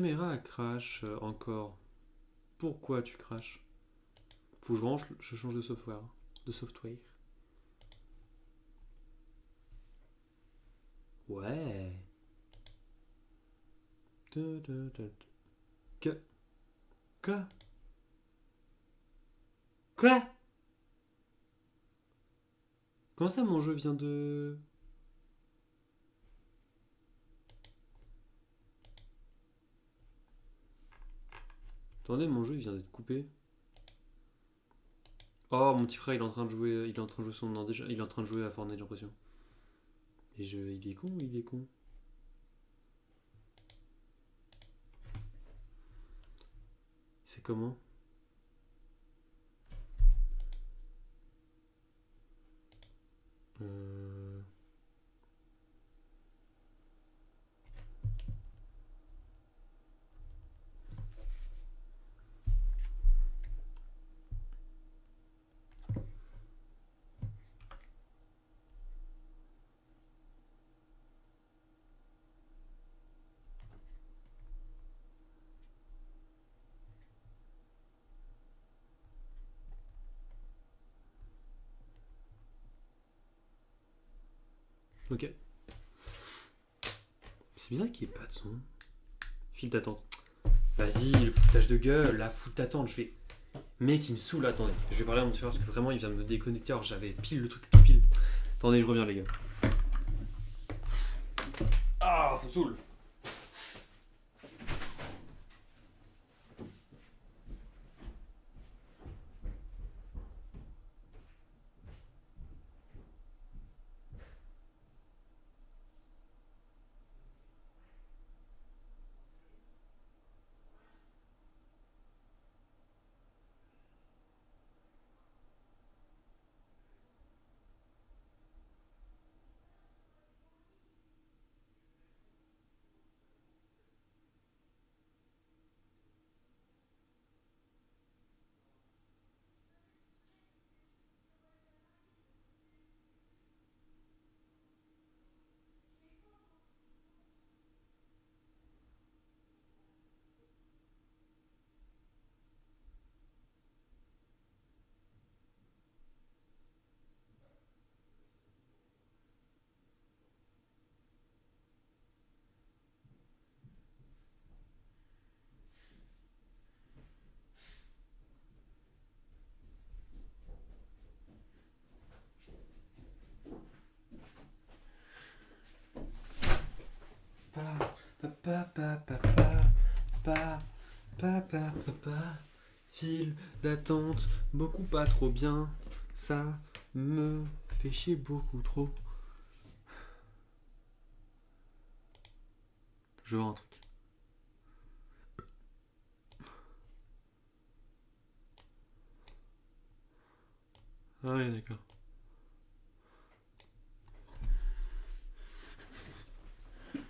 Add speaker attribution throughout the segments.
Speaker 1: Caméra crash encore. Pourquoi tu crashes? Faut que je change de software. De software. Ouais. Que? Quoi? Quoi? Comment ça mon jeu vient de... Attendez, mon jeu vient d'être coupé. Oh, mon petit frère, il est en train de jouer, il est en train de jouer son nom déjà, il est en train de jouer à Fortnite, j'ai l'impression. Il est con, il est con. C'est comment? Euh... Ok. C'est bizarre qu'il n'y ait pas de son. File d'attente. Vas-y, le foutage de gueule, la foule d'attente, je vais. Mec, il me saoule, attendez. Je vais parler à mon petit frère parce que vraiment, il vient de me déconnecter alors j'avais pile le truc tout pile. Attendez, je reviens, les gars. Ah, ça me saoule. File d'attente, beaucoup pas trop bien. Ça me fait chier beaucoup trop. Je vois un truc. Ah ouais, d'accord.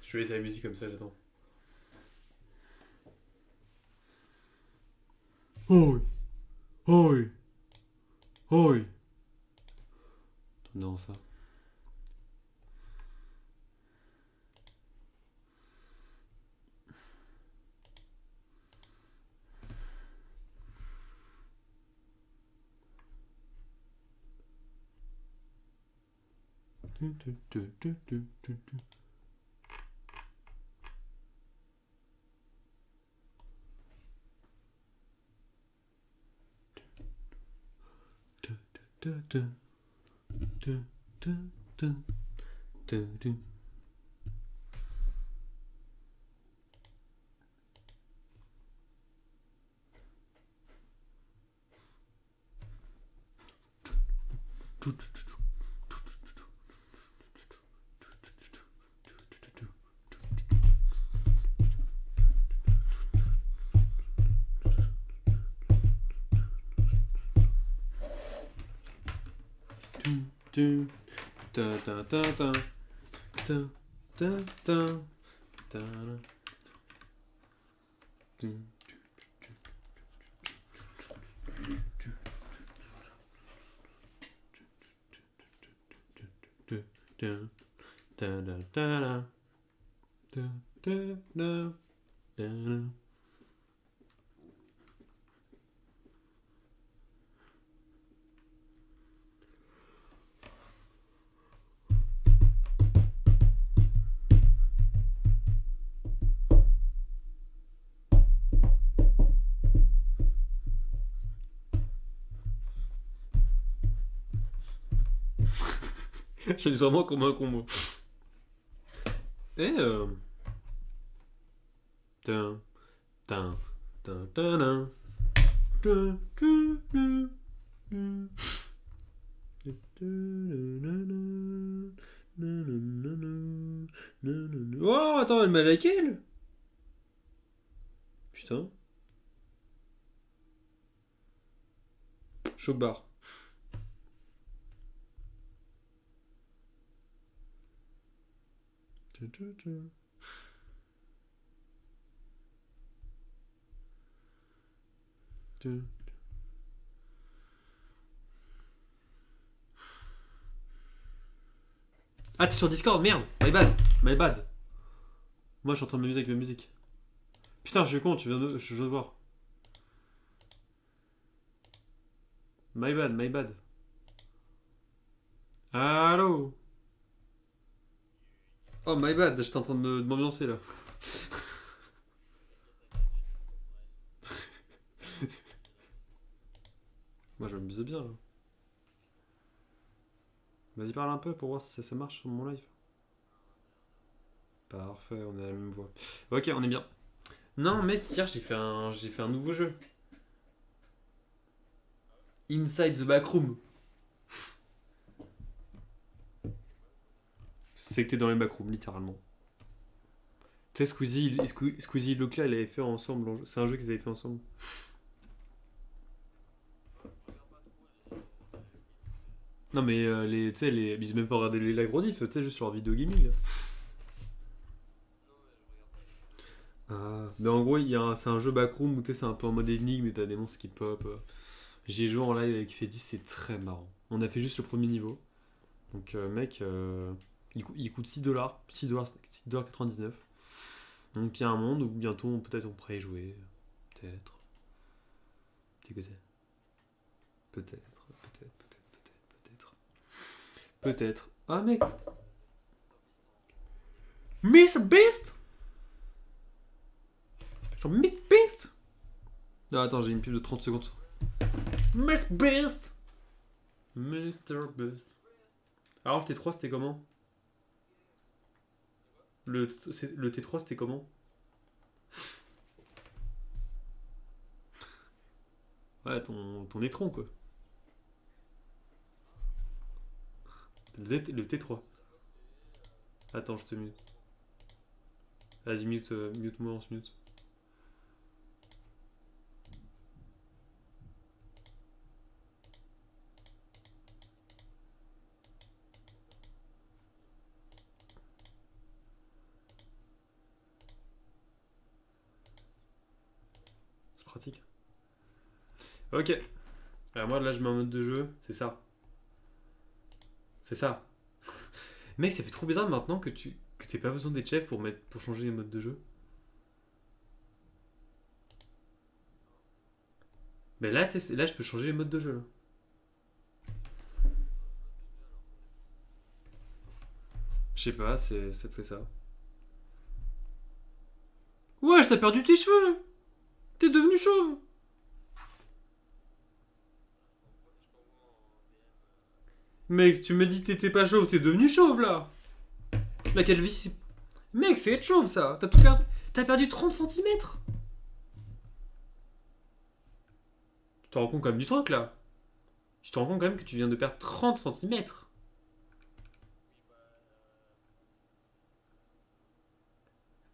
Speaker 1: Je vais laisser la musique comme ça, j'attends. Oi, oi, oi. Non, ça. J'ai vraiment comme un combo. Et Tin, tin, tin, tin, tin. Oh, attends, elle m'a liké, elle. Putain. Choc-bar. Ah, t'es sur Discord, merde. My bad. My bad. Moi, je suis en train de m'amuser avec ma musique. Putain, je suis con, je viens de voir. My bad, my bad. Allô. Oh, my bad, j'étais en train de m'ambiancer là. Moi, je m'amuse bien là. Vas-y, parle un peu pour voir si ça marche sur mon live. Parfait, on est à la même voix. Ok, on est bien. Non, mec, hier j'ai fait un nouveau jeu. Inside the Backroom. C'est que t'es dans les backrooms, littéralement. Tu sais, Squeezie et Leclerc, ils l'avaient fait ensemble. C'est un jeu qu'ils avaient fait ensemble. Non, mais tu sais, ils ont même pas regardé les live rediff, tu sais, juste sur leur vidéo gaming. Là. Ah, mais en gros, c'est un jeu backroom où tu sais, c'est un peu en mode énigme et t'as des monstres qui pop. J'ai joué en live avec Fedis, c'est très marrant. On a fait juste le premier niveau. Donc, mec, il coûte 6 dollars, 6,99$. Donc, il y a un monde où bientôt, peut-être, on pourrait y jouer. Peut-être. Tu sais que c'est peut-être. Peut-être. Ah, mec! Miss Beast! Genre Miss Beast! Ah, attends, j'ai une pub de 30 secondes. Miss Beast! Mr. Beast. Alors, le T3, c'était comment? Le T3, c'était comment? Ouais, ton étron, quoi. Le T3. Attends, je te mute. Vas-y, mute-moi, on se mute. C'est pratique. Ok. Alors moi, là, je mets en mode de jeu. C'est ça. C'est ça. Mec, ça fait trop bizarre maintenant que t'aies pas besoin d'être chef pour changer les modes de jeu. Mais là, là, je peux changer les modes de jeu. Là. Je sais pas, ça te fait ça. Ouais, t'as perdu tes cheveux. T'es devenu chauve. Mec, tu me dis que t'étais pas chauve, t'es devenu chauve là. La calvitie. Mec, c'est être chauve ça. T'as tout perdu. T'as perdu 30 centimètres. Tu te rends compte quand même du truc là. Tu te rends compte quand même que tu viens de perdre 30 centimètres.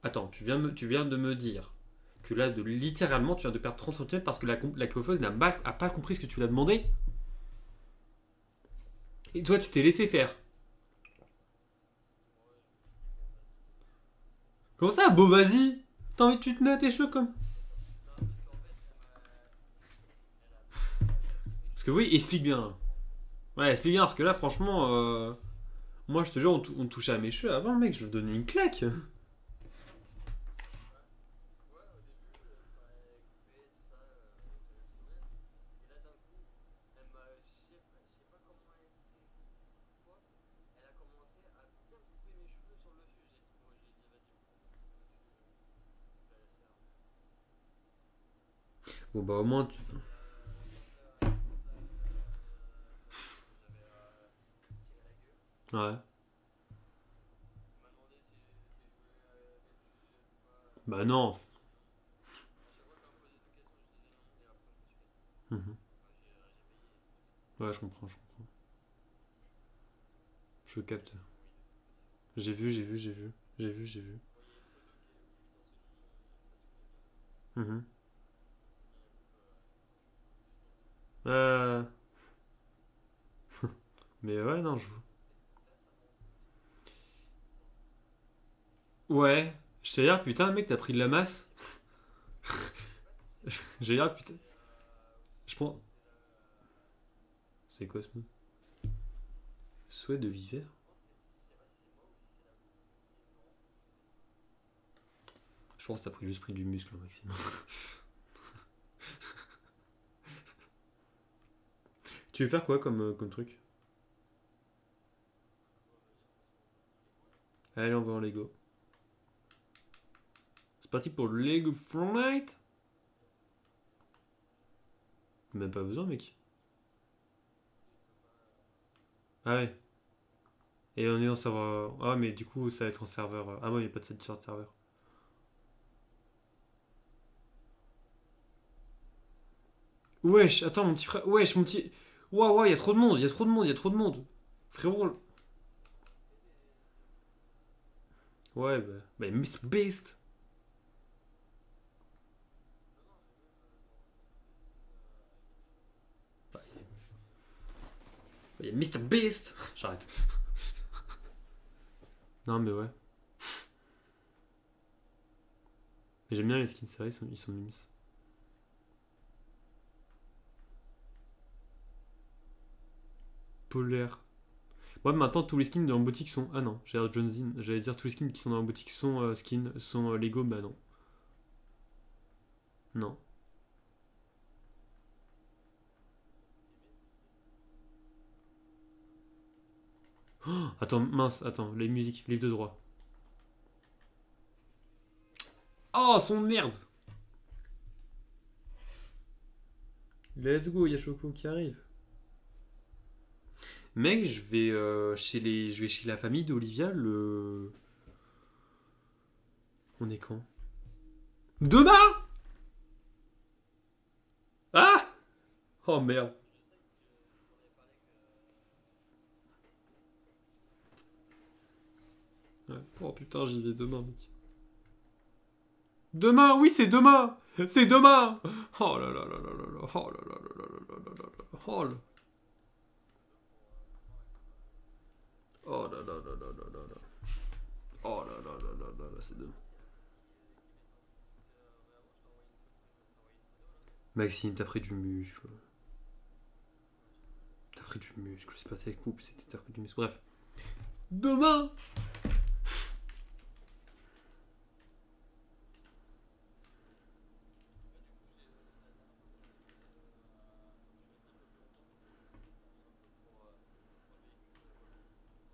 Speaker 1: Attends, tu viens de me dire que là, littéralement, tu viens de perdre 30 centimètres parce que la coiffeuse a pas compris ce que tu l'as demandé. Et toi, tu t'es laissé faire. Comment ça, beau, vas-y. T'as envie de tu tenais à tes cheveux comme. Parce que oui, explique bien. Ouais, explique bien, parce que là, franchement, moi, je te jure, on touchait à mes cheveux avant, mec, je donnais une claque. Bon bah au moins tu... Ouais. Bah non. Mhm. Ouais, je comprends, je comprends. Je capte. J'ai vu, j'ai vu, j'ai vu. J'ai vu, j'ai vu. Mhm. Euh... Mais ouais, non, je... Ouais. Je t'ai dire, putain, mec, t'as pris de la masse. J'ai dire, putain... Je pense... C'est quoi ce mot? Souhait de l'hiver. Je pense que t'as juste pris du muscle au maximum. Tu veux faire quoi comme truc? Allez, on va en Lego. C'est parti pour le Lego Fortnite. Même pas besoin, mec. Ah ouais. Et on est en serveur. Ah, mais du coup, ça va être en serveur. Ah, ouais, il n'y a pas de sur le serveur. Wesh, attends, mon petit frère. Wesh, mon petit. Waouh, il y a trop de monde, il y a trop de monde, il y a trop de monde. Frérot. Ouais, bah Mr. Beast. Bah, il y a Mr. Beast. J'arrête. Non, mais ouais. Mais j'aime bien les skins, c'est vrai, ils sont mimes. Polaire. Ouais, maintenant, tous les skins dans la boutique sont. Ah non, j'allais dire Johnson. J'allais dire tous les skins qui sont dans la boutique sont skins, sont Lego. Bah non. Non. Attends, mince, attends, les musiques, livre de droit. Oh, son merde. Let's go, Yashoko qui arrive. Mec, je vais chez la famille d'Olivia le. On est quand? Demain. Ah. Oh merde. Ouais. Oh putain, j'y vais demain, mec. Demain, oui, c'est demain. C'est demain. Oh là là là là là là. Oh là là là là là là là là. Oh là. Oh là là là là là là là. Oh là là là là là là, c'est demain. Maxime, t'as pris du muscle. T'as pris du muscle. C'est pas ta coupe, c'était t'as pris du muscle. Bref. Demain.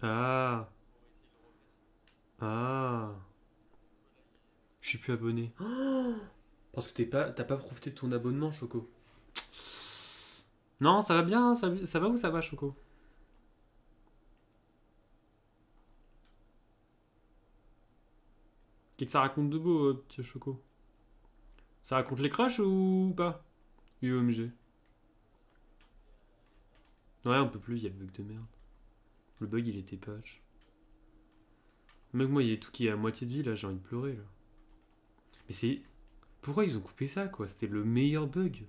Speaker 1: Ah. Ah. Je suis plus abonné. Parce que t'as pas profité de ton abonnement, Choco. Non, ça va bien, ça va ou ça va, Choco? Qu'est-ce que ça raconte de beau, petit Choco? Ça raconte les crashs ou pas? UMG. Ouais, on peut plus, il y a le bug de merde. Le bug, il était patch. Mec, moi, il y a tout qui est à moitié de vie, là, j'ai envie de pleurer, là. Mais c'est... Pourquoi ils ont coupé ça, quoi? C'était le meilleur bug.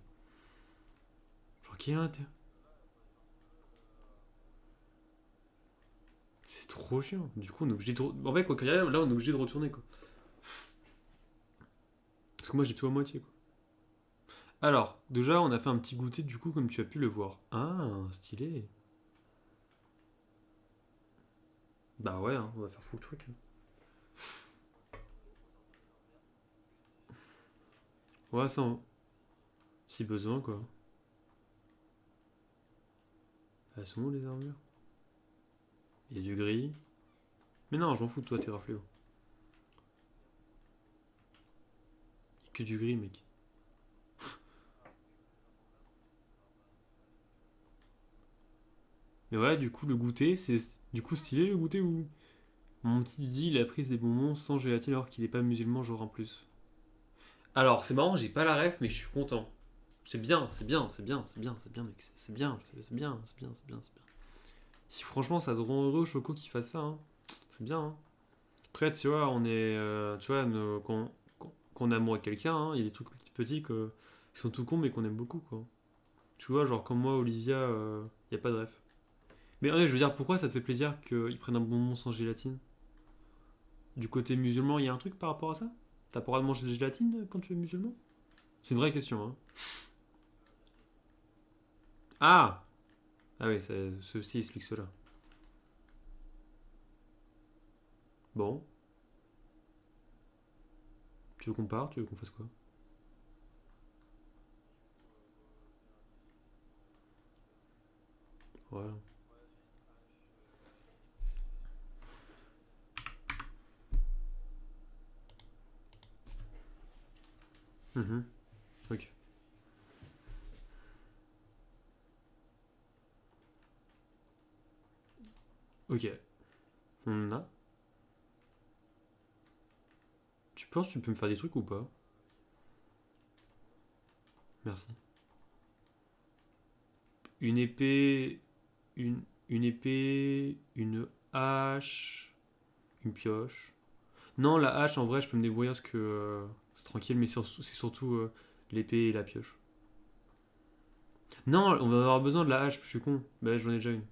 Speaker 1: Genre, qui a l'intérêt? C'est trop chiant. Du coup, on est obligé de... En fait, quoi qu'il arrive, là, on est obligé de retourner, quoi. Parce que moi, j'ai tout à moitié, quoi. Alors, déjà, on a fait un petit goûter, du coup, comme tu as pu le voir. Ah, stylé. Bah ouais, hein, on va faire full truc, hein. Ouais, ça, si besoin, quoi. Elles sont où, les armures? Il y a du gris. Mais non, j'en fous de toi, t'es rafléau. Il y a que du gris, mec. Mais ouais, du coup, le goûter, c'est du coup stylé le goûter ou. Mon petit dit, il a pris des bonbons sans gélatine alors qu'il est pas musulman, genre en plus. Alors, c'est marrant, j'ai pas la ref, mais je suis content. C'est bien, c'est bien, c'est bien, c'est bien, c'est bien, mec. C'est bien, c'est bien, c'est bien, c'est bien, c'est bien. Si franchement ça te rend heureux, Choco, qu'il fasse ça, hein, c'est bien. Hein. Après, tu vois, on est. Tu vois, qu'on amoure quelqu'un, hein, il y a des trucs petits qui sont tout cons, mais qu'on aime beaucoup, quoi. Tu vois, genre comme moi, Olivia, y a pas de ref. Mais ouais, je veux dire, pourquoi ça te fait plaisir qu'ils prennent un bonbon sans gélatine? Du côté musulman, il y a un truc par rapport à ça? T'as pas le droit de manger de gélatine quand tu es musulman? C'est une vraie question, hein. Ah! Ah oui, ceci explique cela. Bon, tu veux qu'on parte? Tu veux qu'on fasse quoi? Ouais. Mhm. Ok. Ok. On en a. Tu penses que tu peux me faire des trucs ou pas? Merci. Une épée. Une épée. Une hache. Une pioche. Non, la hache, en vrai, je peux me débrouiller parce que c'est tranquille, mais c'est surtout l'épée et la pioche. Non, on va avoir besoin de la hache, je suis con. Bah, j'en ai déjà une.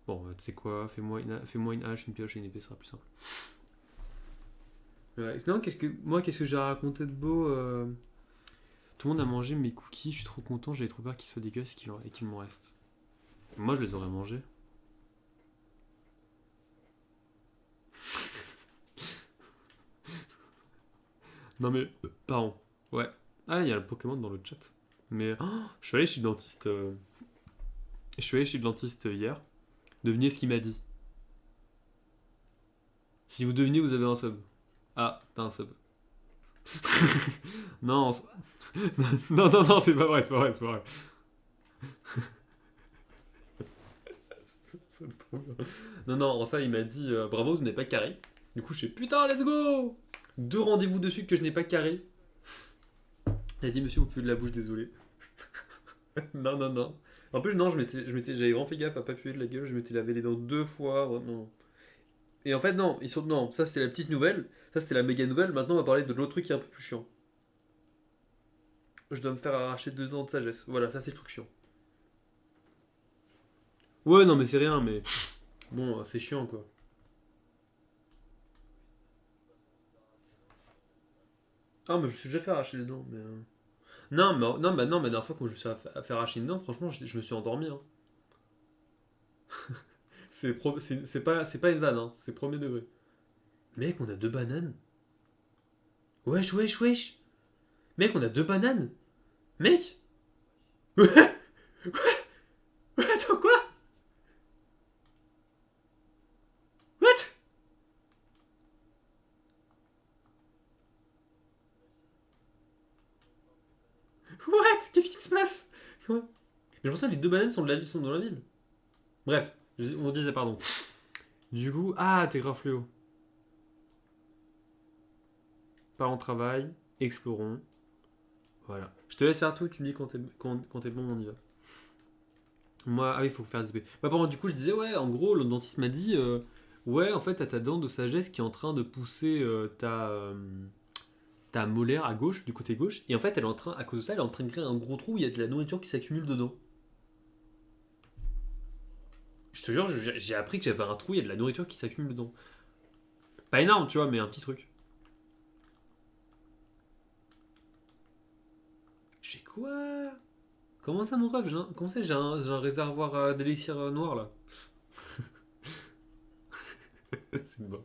Speaker 1: Bon, tu sais quoi, fais-moi une hache, une pioche et une épée, ça sera plus simple. Ouais, non, qu'est-ce que j'ai raconté de beau Tout le monde a mangé mes cookies, je suis trop content, j'avais trop peur qu'ils soient dégueulasses et qu'il m'en reste. Moi, je les aurais mangés. Non, mais, pardon. Ouais. Ah, il y a le Pokémon dans le chat. Mais, je suis allé chez le dentiste. Je suis allé chez le dentiste hier. Devinez ce qu'il m'a dit. Si vous devinez, vous avez un sub. Ah, t'as un sub. Non, non, non, non, c'est pas vrai, c'est pas vrai, c'est pas vrai. C'est trop bien. Non, non, en ça, il m'a dit bravo, vous n'êtes pas carré. Du coup, je fais putain, let's go. Deux rendez-vous dessus que je n'ai pas carré. Il a dit monsieur, vous puez de la bouche, désolé. Non, non, non. En plus, non, j'avais vraiment fait gaffe à pas puer de la gueule. Je m'étais lavé les dents deux fois. Ouais, non. Et en fait, non, non, ça c'était la petite nouvelle. Ça c'était la méga nouvelle. Maintenant, on va parler de l'autre truc qui est un peu plus chiant. Je dois me faire arracher deux dents de sagesse. Voilà, ça c'est le truc chiant. Ouais, non, mais c'est rien, mais bon, c'est chiant quoi. Ah, mais je me suis déjà fait arracher les dents, mais. Non, mais la dernière fois quand je me suis fait arracher une dent, franchement, je me suis endormi. Hein. C'est pas une vanne, hein. C'est premier degré. Mec, on a deux bananes. Wesh, wesh, wesh. Mec, on a deux bananes. Mec. Attends, quoi? What? What? Qu'est-ce qui se passe? Quoi? Mais je pense que les deux bananes sont dans la ville. Bref, on disait pardon. Du coup, ah, t'es grave fléau. Pas en travail, explorons. Voilà. Je te laisse faire tout, tu me dis quand t'es bon, on y va. Moi, ah oui, il faut faire des SP. Bah, du coup, je disais, ouais, en gros, le dentiste m'a dit, ouais, en fait, t'as ta dent de sagesse qui est en train de pousser ta molaire à gauche, du côté gauche, et en fait, elle est en train, à cause de ça, elle est en train de créer un gros trou où il y a de la nourriture qui s'accumule dedans. Je te jure, j'ai appris que j'avais un trou, il y a de la nourriture qui s'accumule dedans. Pas énorme, tu vois, mais un petit truc. J'ai quoi? Comment ça, mon rêve? Comment ça, j'ai un réservoir d'élixir noir là? C'est une bonne,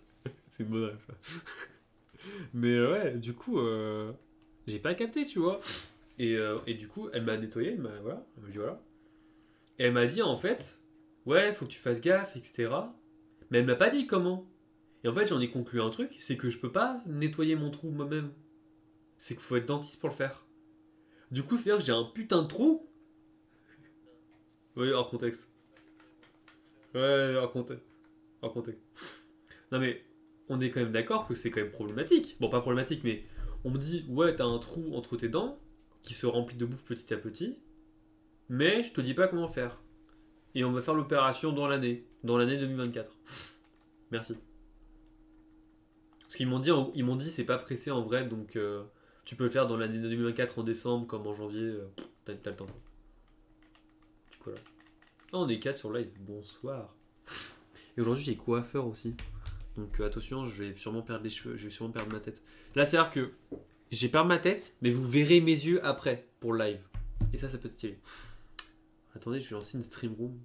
Speaker 1: c'est une bonne rêve ça. Mais ouais, du coup, j'ai pas capté, tu vois. Et du coup, elle m'a nettoyé, voilà, elle m'a dit voilà. Et elle m'a dit en fait, ouais, faut que tu fasses gaffe, etc. Mais elle m'a pas dit comment. Et en fait, j'en ai conclu un truc, c'est que je peux pas nettoyer mon trou moi-même. C'est qu'il faut être dentiste pour le faire. Du coup, c'est-à-dire que j'ai un putain de trou. Oui, hors contexte. Ouais, hors contexte. Non mais, on est quand même d'accord que c'est quand même problématique. Bon, pas problématique, mais on me dit, ouais, t'as un trou entre tes dents qui se remplit de bouffe petit à petit, mais je te dis pas comment faire. Et on va faire l'opération dans l'année 2024. Merci. Parce qu'ils m'ont dit c'est pas pressé en vrai, donc tu peux le faire dans l'année 2024 en décembre comme en janvier, t'as le temps quoi. Du coup là. Oh, on est 4 sur live, bonsoir. Et aujourd'hui j'ai coiffeur aussi. Donc attention, je vais sûrement perdre les cheveux, je vais sûrement perdre ma tête. Là c'est à dire que j'ai perdu ma tête, mais vous verrez mes yeux après pour le live. Et ça peut être stylé. Attendez, je vais lancer une stream room.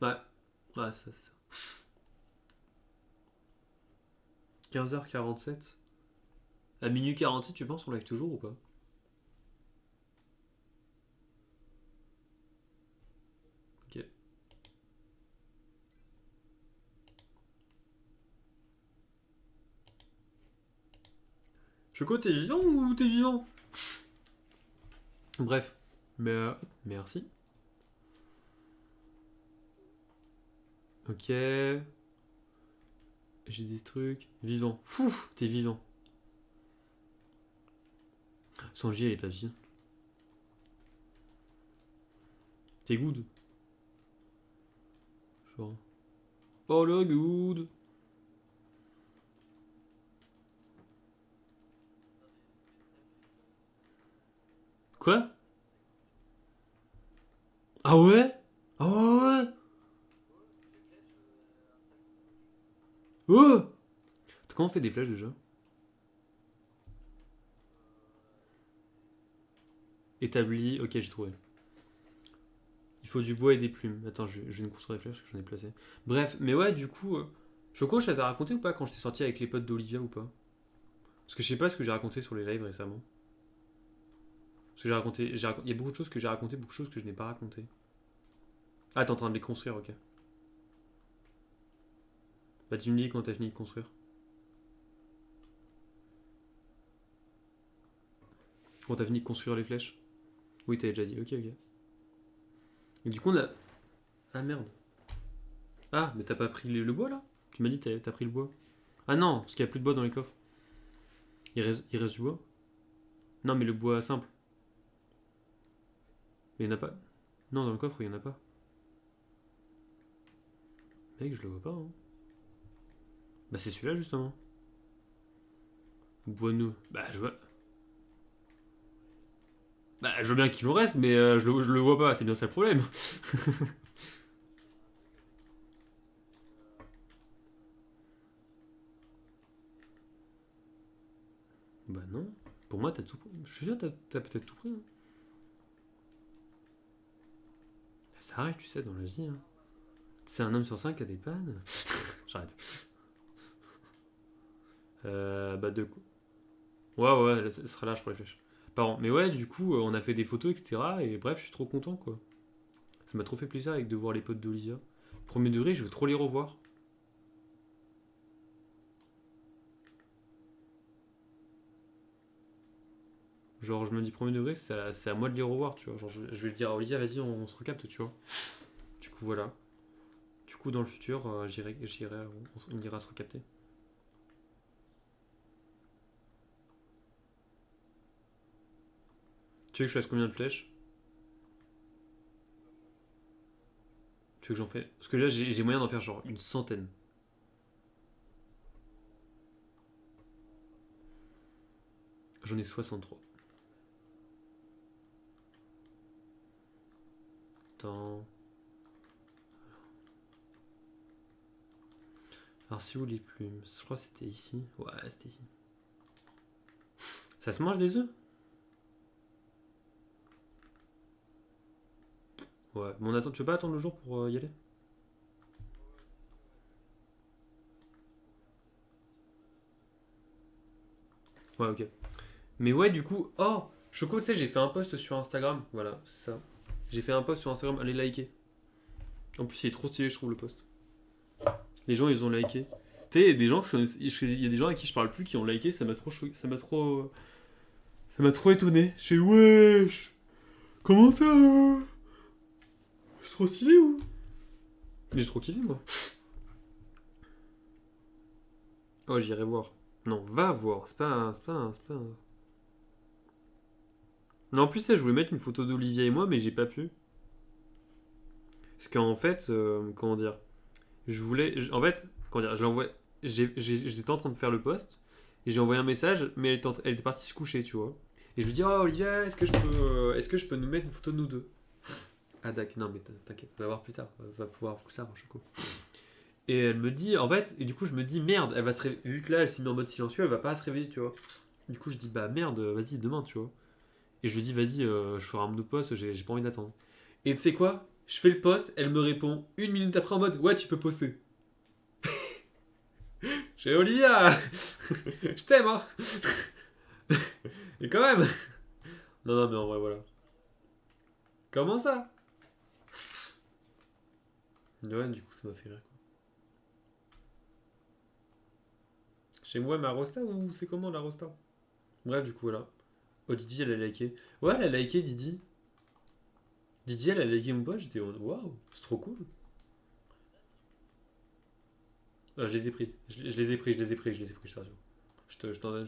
Speaker 1: Ouais, ouais, c'est ça. 15h47. À minuit 47, tu penses on live toujours ou pas? Ok. Choco, t'es vivant ou t'es vivant? Bref. Mais merci. Ok. J'ai des trucs. Vivant. Fou, t'es vivant. Sanji, elle est pas vie. T'es good. Genre. Oh le good. Quoi? Ah ouais? Ah ouais, ouais. Oh! Comment on fait des flèches déjà? Établi. Ok, j'ai trouvé. Il faut du bois et des plumes. Attends, je vais nous construire des flèches parce que j'en ai placé. Bref, mais ouais, du coup. Choco, je t'avais raconté ou pas quand j'étais sorti avec les potes d'Olivia ou pas? Parce que je sais pas ce que j'ai raconté sur les lives récemment. Parce que il y a beaucoup de choses que j'ai raconté, beaucoup de choses que je n'ai pas racontées. Ah, t'es en train de les construire, ok. Bah, tu me dis quand t'as fini de construire. Quand t'as fini de construire les flèches. Oui, t'avais déjà dit, ok, ok. Et du coup, on a. Ah merde. Ah, mais t'as pas pris le bois là? Tu m'as dit que t'as pris le bois. Ah non, parce qu'il y a plus de bois dans les coffres. Il reste du bois? Non, mais le bois simple. Mais il y en a pas. Non, dans le coffre, il y en a pas. Mec, je le vois pas, hein. Bah, c'est celui-là justement. Bois nous. Bah, je vois. Bah, je veux bien qu'il en reste, mais je le vois pas, c'est bien ça le problème. Bah, non. Pour moi, t'as tout pris. Je suis sûr que t'as peut-être tout pris, hein. Ça arrive, tu sais, dans la vie, hein. C'est un homme sur 5 qui a des pannes. J'arrête. Bah, de coup. Ouais, ouais, ça sera large pour les flèches. Pardon. Mais ouais, du coup, on a fait des photos, etc. Et bref, je suis trop content, quoi. Ça m'a trop fait plaisir avec de voir les potes d'Olivia. Premier degré, je veux trop les revoir. Genre, je me dis premier degré, c'est à moi de les revoir, tu vois. Genre, je vais le dire à Olivia, vas-y, on se recapte, tu vois. Du coup, voilà. Du coup, dans le futur, on ira se recapter. Tu veux que je fasse combien de flèches? Tu veux que j'en fais? Parce que là, j'ai moyen d'en faire genre une centaine. J'en ai 63. Attends. Alors, c'est où les plumes? Je crois que c'était ici. Ouais, c'était ici. Ça se mange des œufs? Ouais. Bon, attends, tu veux pas attendre le jour pour y aller? Ouais, ok. Mais ouais, du coup, oh, Choco, tu sais, j'ai fait un post sur Instagram. Voilà, c'est ça. J'ai fait un post sur Instagram, allez liker. En plus, il est trop stylé, je trouve, le post. Les gens, ils ont liké. Tu sais, il y a des gens il y a des gens à qui je parle plus qui ont liké, ça m'a trop Ça m'a trop étonné. Je fais wesh. Comment ça c'est trop stylé ou? J'ai trop kiffé moi. Oh j'irai voir. Non, va voir. C'est pas un. Non, en plus, ça, je voulais mettre une photo d'Olivia et moi, mais j'ai pas pu. Parce qu'en fait, comment dire, en fait, comment dire, je l'envoie. J'étais en train de faire le post et j'ai envoyé un message, mais elle était partie se coucher, tu vois. Et je lui dis, oh Olivia, est-ce que je peux nous mettre une photo de nous deux? Ah d'accord, non mais t'inquiète, on va voir plus tard, on va pouvoir voir plus tard, Choco. Et elle me dit, en fait, et du coup je me dis merde, elle va se réveiller, vu que là elle s'est mise en mode silencieux, elle va pas se réveiller, tu vois. Du coup je dis bah merde, vas-y demain, tu vois. Et je lui dis vas-y, je ferai un de post, j'ai pas envie d'attendre. Et tu sais quoi? Je fais le post, elle me répond une minute après en mode ouais tu peux poster. J'ai Olivia, je t'aime hein. Et quand même. Non non mais en vrai voilà. Comment ça? Ouais du coup ça m'a fait rire. Chez moi ma Rosta ou c'est comment la Rosta? Bref du coup voilà. Oh Didi elle a liké. Ouais elle a liké Didi. Didi elle a liké mon post, j'étais en mode waouh, c'est trop cool. Je les ai pris, je les ai pris, je t'assure. Je t'en donne,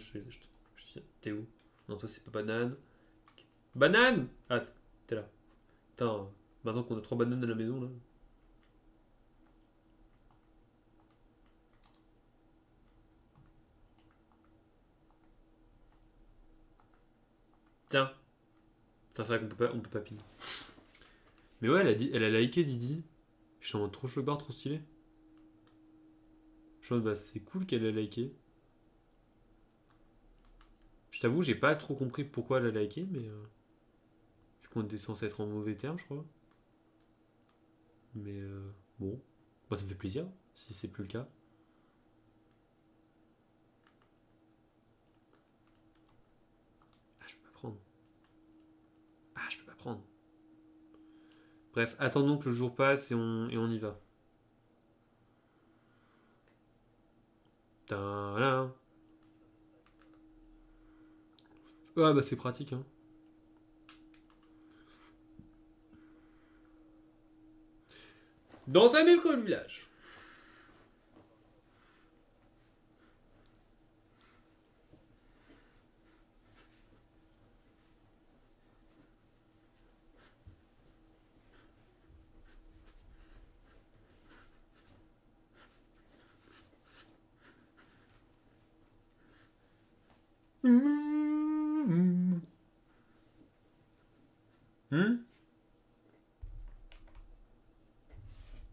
Speaker 1: t'es où? Non, toi c'est pas banane. Banane! Ah, t'es là. Attends, maintenant qu'on a 3 bananes à la maison là. Tiens. Putain, c'est vrai on peut pas piner. Mais ouais, elle a liké Didi. Je suis en mode trop chocard, trop stylé. Je suis en mode bah c'est cool qu'elle ait liké. Je t'avoue, j'ai pas trop compris pourquoi elle a liké, mais vu qu'on était censé être en mauvais terme, je crois. Mais bon, moi ça me fait plaisir si c'est plus le cas. Ah, je peux pas prendre. Ah, je peux pas prendre. Bref, attendons que le jour passe et on y va. Tadam. Ah bah c'est pratique hein. Dans un école village. Hmm.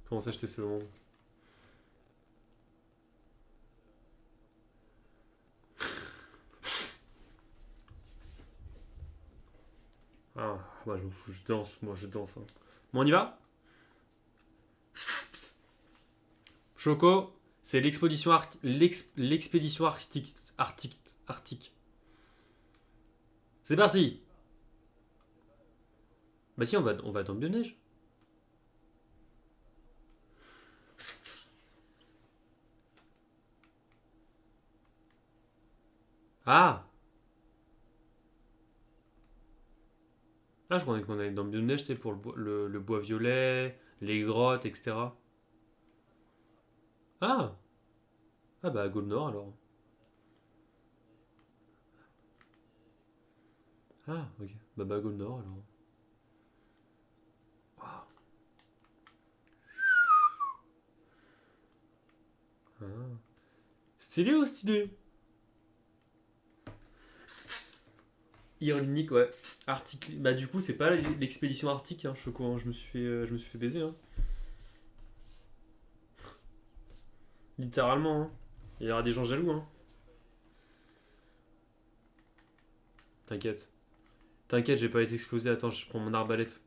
Speaker 1: Comment ça je te seconde? Ah, bah je m'en fous, je danse, moi je danse. Hein. Bon on y va? Choco, c'est l'expédition arctique. C'est parti. Bah si on va dans le bionnage. Ah. Ah je croyais qu'on allait dans le bionnage, c'est pour le bois violet, les grottes, etc. Ah. Ah bah go le nord alors. Ah ok. Bah go le nord alors. Waouh. Ah. Stylé ou stylé? Ironique, ouais. Arctique. Bah du coup c'est pas l'expédition arctique, hein, Choco, hein. Je me suis fait baiser, hein. Littéralement, hein. Il y aura des gens jaloux, hein. T'inquiète. T'inquiète, je vais pas les exploser. Attends, je prends mon arbalète.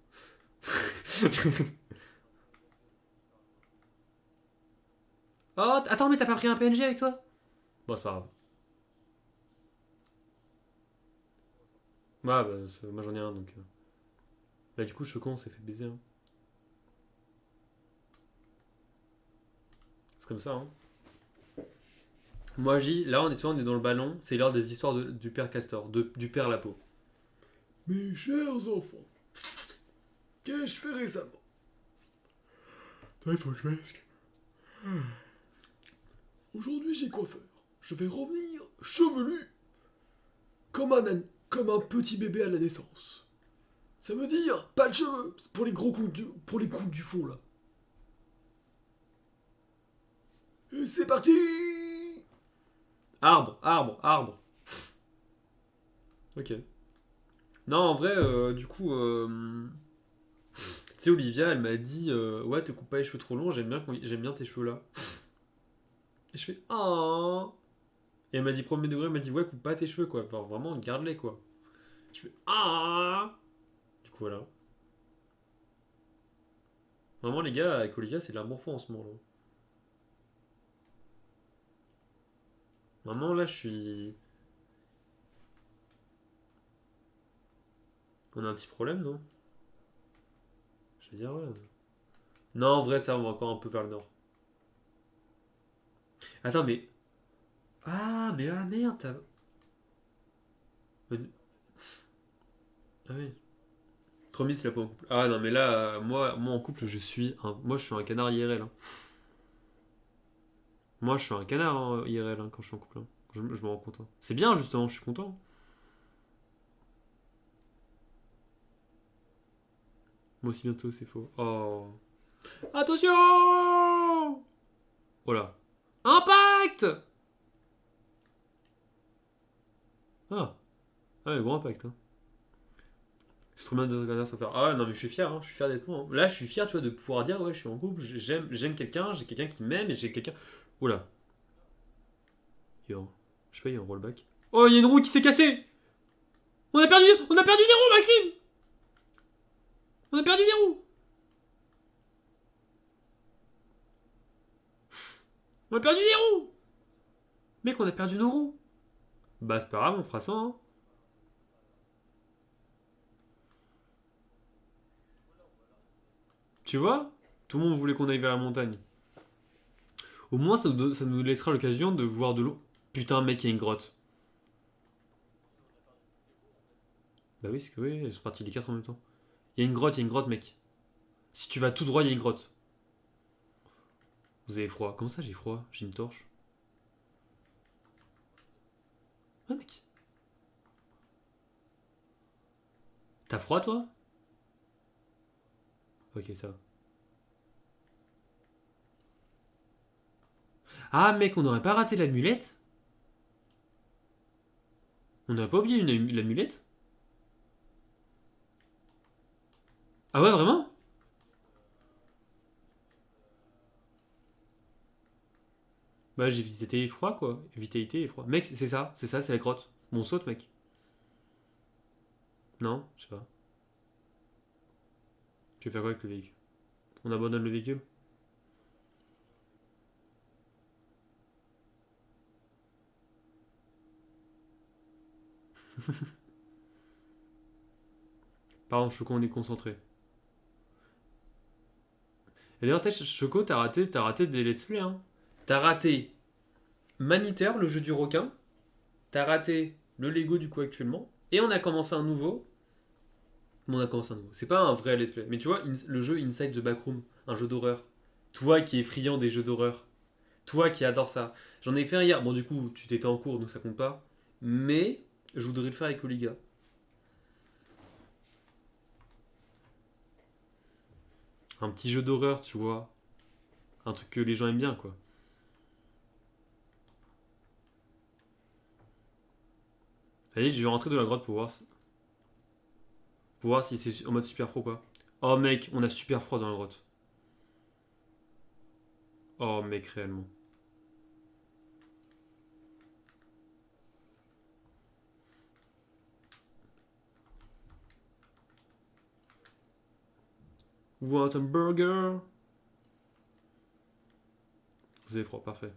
Speaker 1: Oh, attends, mais t'as pas pris un PNG avec toi? Bon, c'est pas grave. Ouais, bah, moi j'en ai un donc. Là, du coup, Choco, on s'est fait baiser, hein. C'est comme ça, hein. Moi, je dis, là, on est dans le ballon, c'est l'heure des histoires du père Castor, du père Lapo.
Speaker 2: Mes chers enfants, qu'ai-je fait récemment? Il faut que je masque. Aujourd'hui, j'ai coiffeur. Je vais revenir chevelu comme un petit bébé à la naissance. Ça veut dire pas de cheveux pour les gros coups pour les coups du fond là. Et c'est parti.
Speaker 1: Arbre, arbre, arbre. Ok. Non, en vrai, du coup, tu sais, Olivia, elle m'a dit, ouais, te coupe pas les cheveux trop longs, j'aime bien tes cheveux là. Et je fais, ah. Et elle m'a dit, premier degré, elle m'a dit, ouais, coupe pas tes cheveux quoi. Enfin, vraiment, garde-les quoi. Je fais, ah. Du coup, voilà. Vraiment, les gars, avec Olivia, c'est de l'amour fort en ce moment là. Vraiment, là, je suis. On a un petit problème, non? Je vais dire, ouais. Non, en vrai, ça, on va encore un peu vers le nord. Attends, mais. Ah, mais ah merde, Ah oui. Trop c'est la peau en couple. Ah non, mais là, moi en couple, moi, je suis un canard IRL, hein. Moi, je suis un canard hein, IRL hein, quand je suis en couple, hein. Je me rends compte, hein. C'est bien, justement, je suis content. Moi aussi, bientôt, c'est faux. Oh. Attention. Oh là. Impact. Ah. Ah, gros impact, hein. C'est trop bien d'être un canard sans faire. Ah ouais, non, mais je suis fier, hein. Je suis fier d'être moi, hein. Là, je suis fier, tu vois, de pouvoir dire, ouais, je suis en couple, j'aime quelqu'un, j'ai quelqu'un qui m'aime et j'ai quelqu'un. Oh là. Je sais pas, il y a un rollback. Oh, il y a une roue qui s'est cassée. On a perdu des roues, Maxime. On a perdu des roues. On a perdu des roues. Mec, on a perdu nos roues. Bah, c'est pas grave, on fera ça, hein. Tu vois? Tout le monde voulait qu'on aille vers la montagne. Au moins, ça nous laissera l'occasion de voir de l'eau. Putain, mec, il y a une grotte. Bah oui, c'est que oui, elles sont parties les quatre en même temps. Il y a une grotte, mec. Si tu vas tout droit, il y a une grotte. Vous avez froid. Comment ça, j'ai froid? J'ai une torche. Ah, mec. T'as froid, toi? Ok, ça va. Ah, mec, on n'aurait pas raté l'amulette? On n'a pas oublié l'amulette? Ah ouais, vraiment? Bah, j'ai vitalité et froid, quoi. Vitalité et froid. Mec, c'est ça, c'est la grotte. Bon, saute, mec. Non, je sais pas. Tu veux faire quoi avec le véhicule? On abandonne le véhicule? Pardon, Choco, on est concentré. Et d'ailleurs, Choco, t'as raté des let's play, hein. T'as raté Maniteur, le jeu du requin. T'as raté le Lego, du coup, actuellement. Et on a commencé un nouveau. On a commencé un nouveau. C'est pas un vrai let's play. Mais tu vois, le jeu Inside the Backroom, un jeu d'horreur. Toi qui es friand des jeux d'horreur. Toi qui adore ça. J'en ai fait un hier. Bon, du coup, tu t'étais en cours, donc ça compte pas. Mais je voudrais le faire avec Oliga. Un petit jeu d'horreur, tu vois. Un truc que les gens aiment bien, quoi. Allez, je vais rentrer dans la grotte pour voir si c'est en mode super froid ou pas. Oh mec, on a super froid dans la grotte. Oh mec, réellement. Want a burger? Vous avez froid, parfait.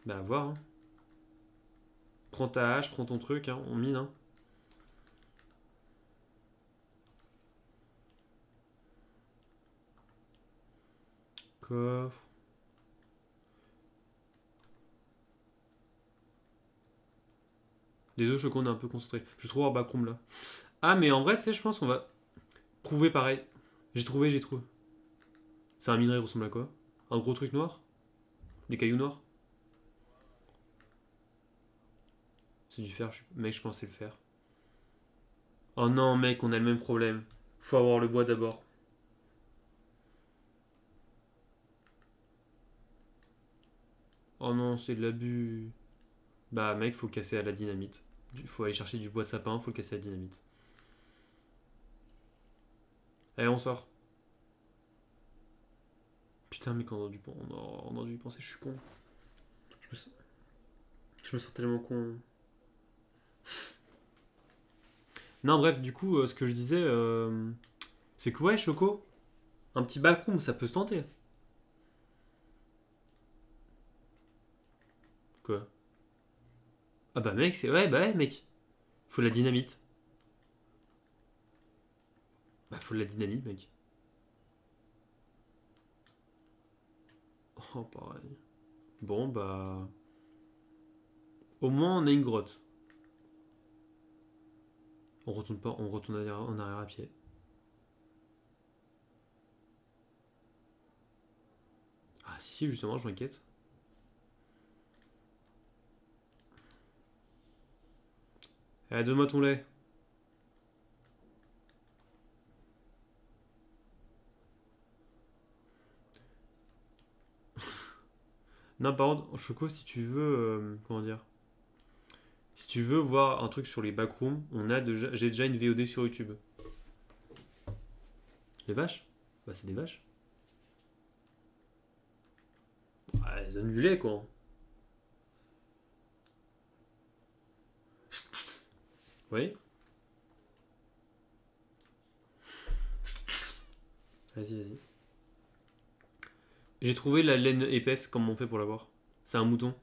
Speaker 1: Bah à voir, hein. Prends ta hache, prends ton truc, hein, on mine, hein. coffre. Les œufs Choco, on est un peu concentré. Je trouve un backroom là. Ah, mais en vrai, tu sais, je pense qu'on va prouver pareil. J'ai trouvé. C'est un minerai, il ressemble à quoi? Un gros truc noir? Des cailloux noirs? C'est du fer, mec, je pensais le fer. Oh non, mec, on a le même problème. Faut avoir le bois d'abord. Oh non, c'est de l'abus. Bah, mec, faut casser à la dynamite. Faut aller chercher du bois de sapin, faut le casser à la dynamite. Allez, on sort. Putain, mec, on a dû y penser, je suis con. Je me sens tellement con. Non, bref, du coup, ce que je disais, c'est que ouais, Choco, un petit backroom, ça peut se tenter. Quoi? Ah bah mec, c'est... Ouais, bah ouais, mec. Faut de la dynamite. Bah faut de la dynamite, mec. Oh, pareil. Bon, bah... Au moins, on a une grotte. On retourne pas, on retourne en arrière à pied. Ah si, justement, je m'inquiète. Eh, donne-moi ton lait. Non, par contre, Choco, si tu veux... comment dire? Si tu veux voir un truc sur les backrooms, j'ai déjà une VOD sur YouTube. Les vaches? Bah c'est des vaches. Ah, elles donnent du lait, quoi. Oui. Vas-y. J'ai trouvé la laine épaisse, comment on fait pour l'avoir. C'est un mouton.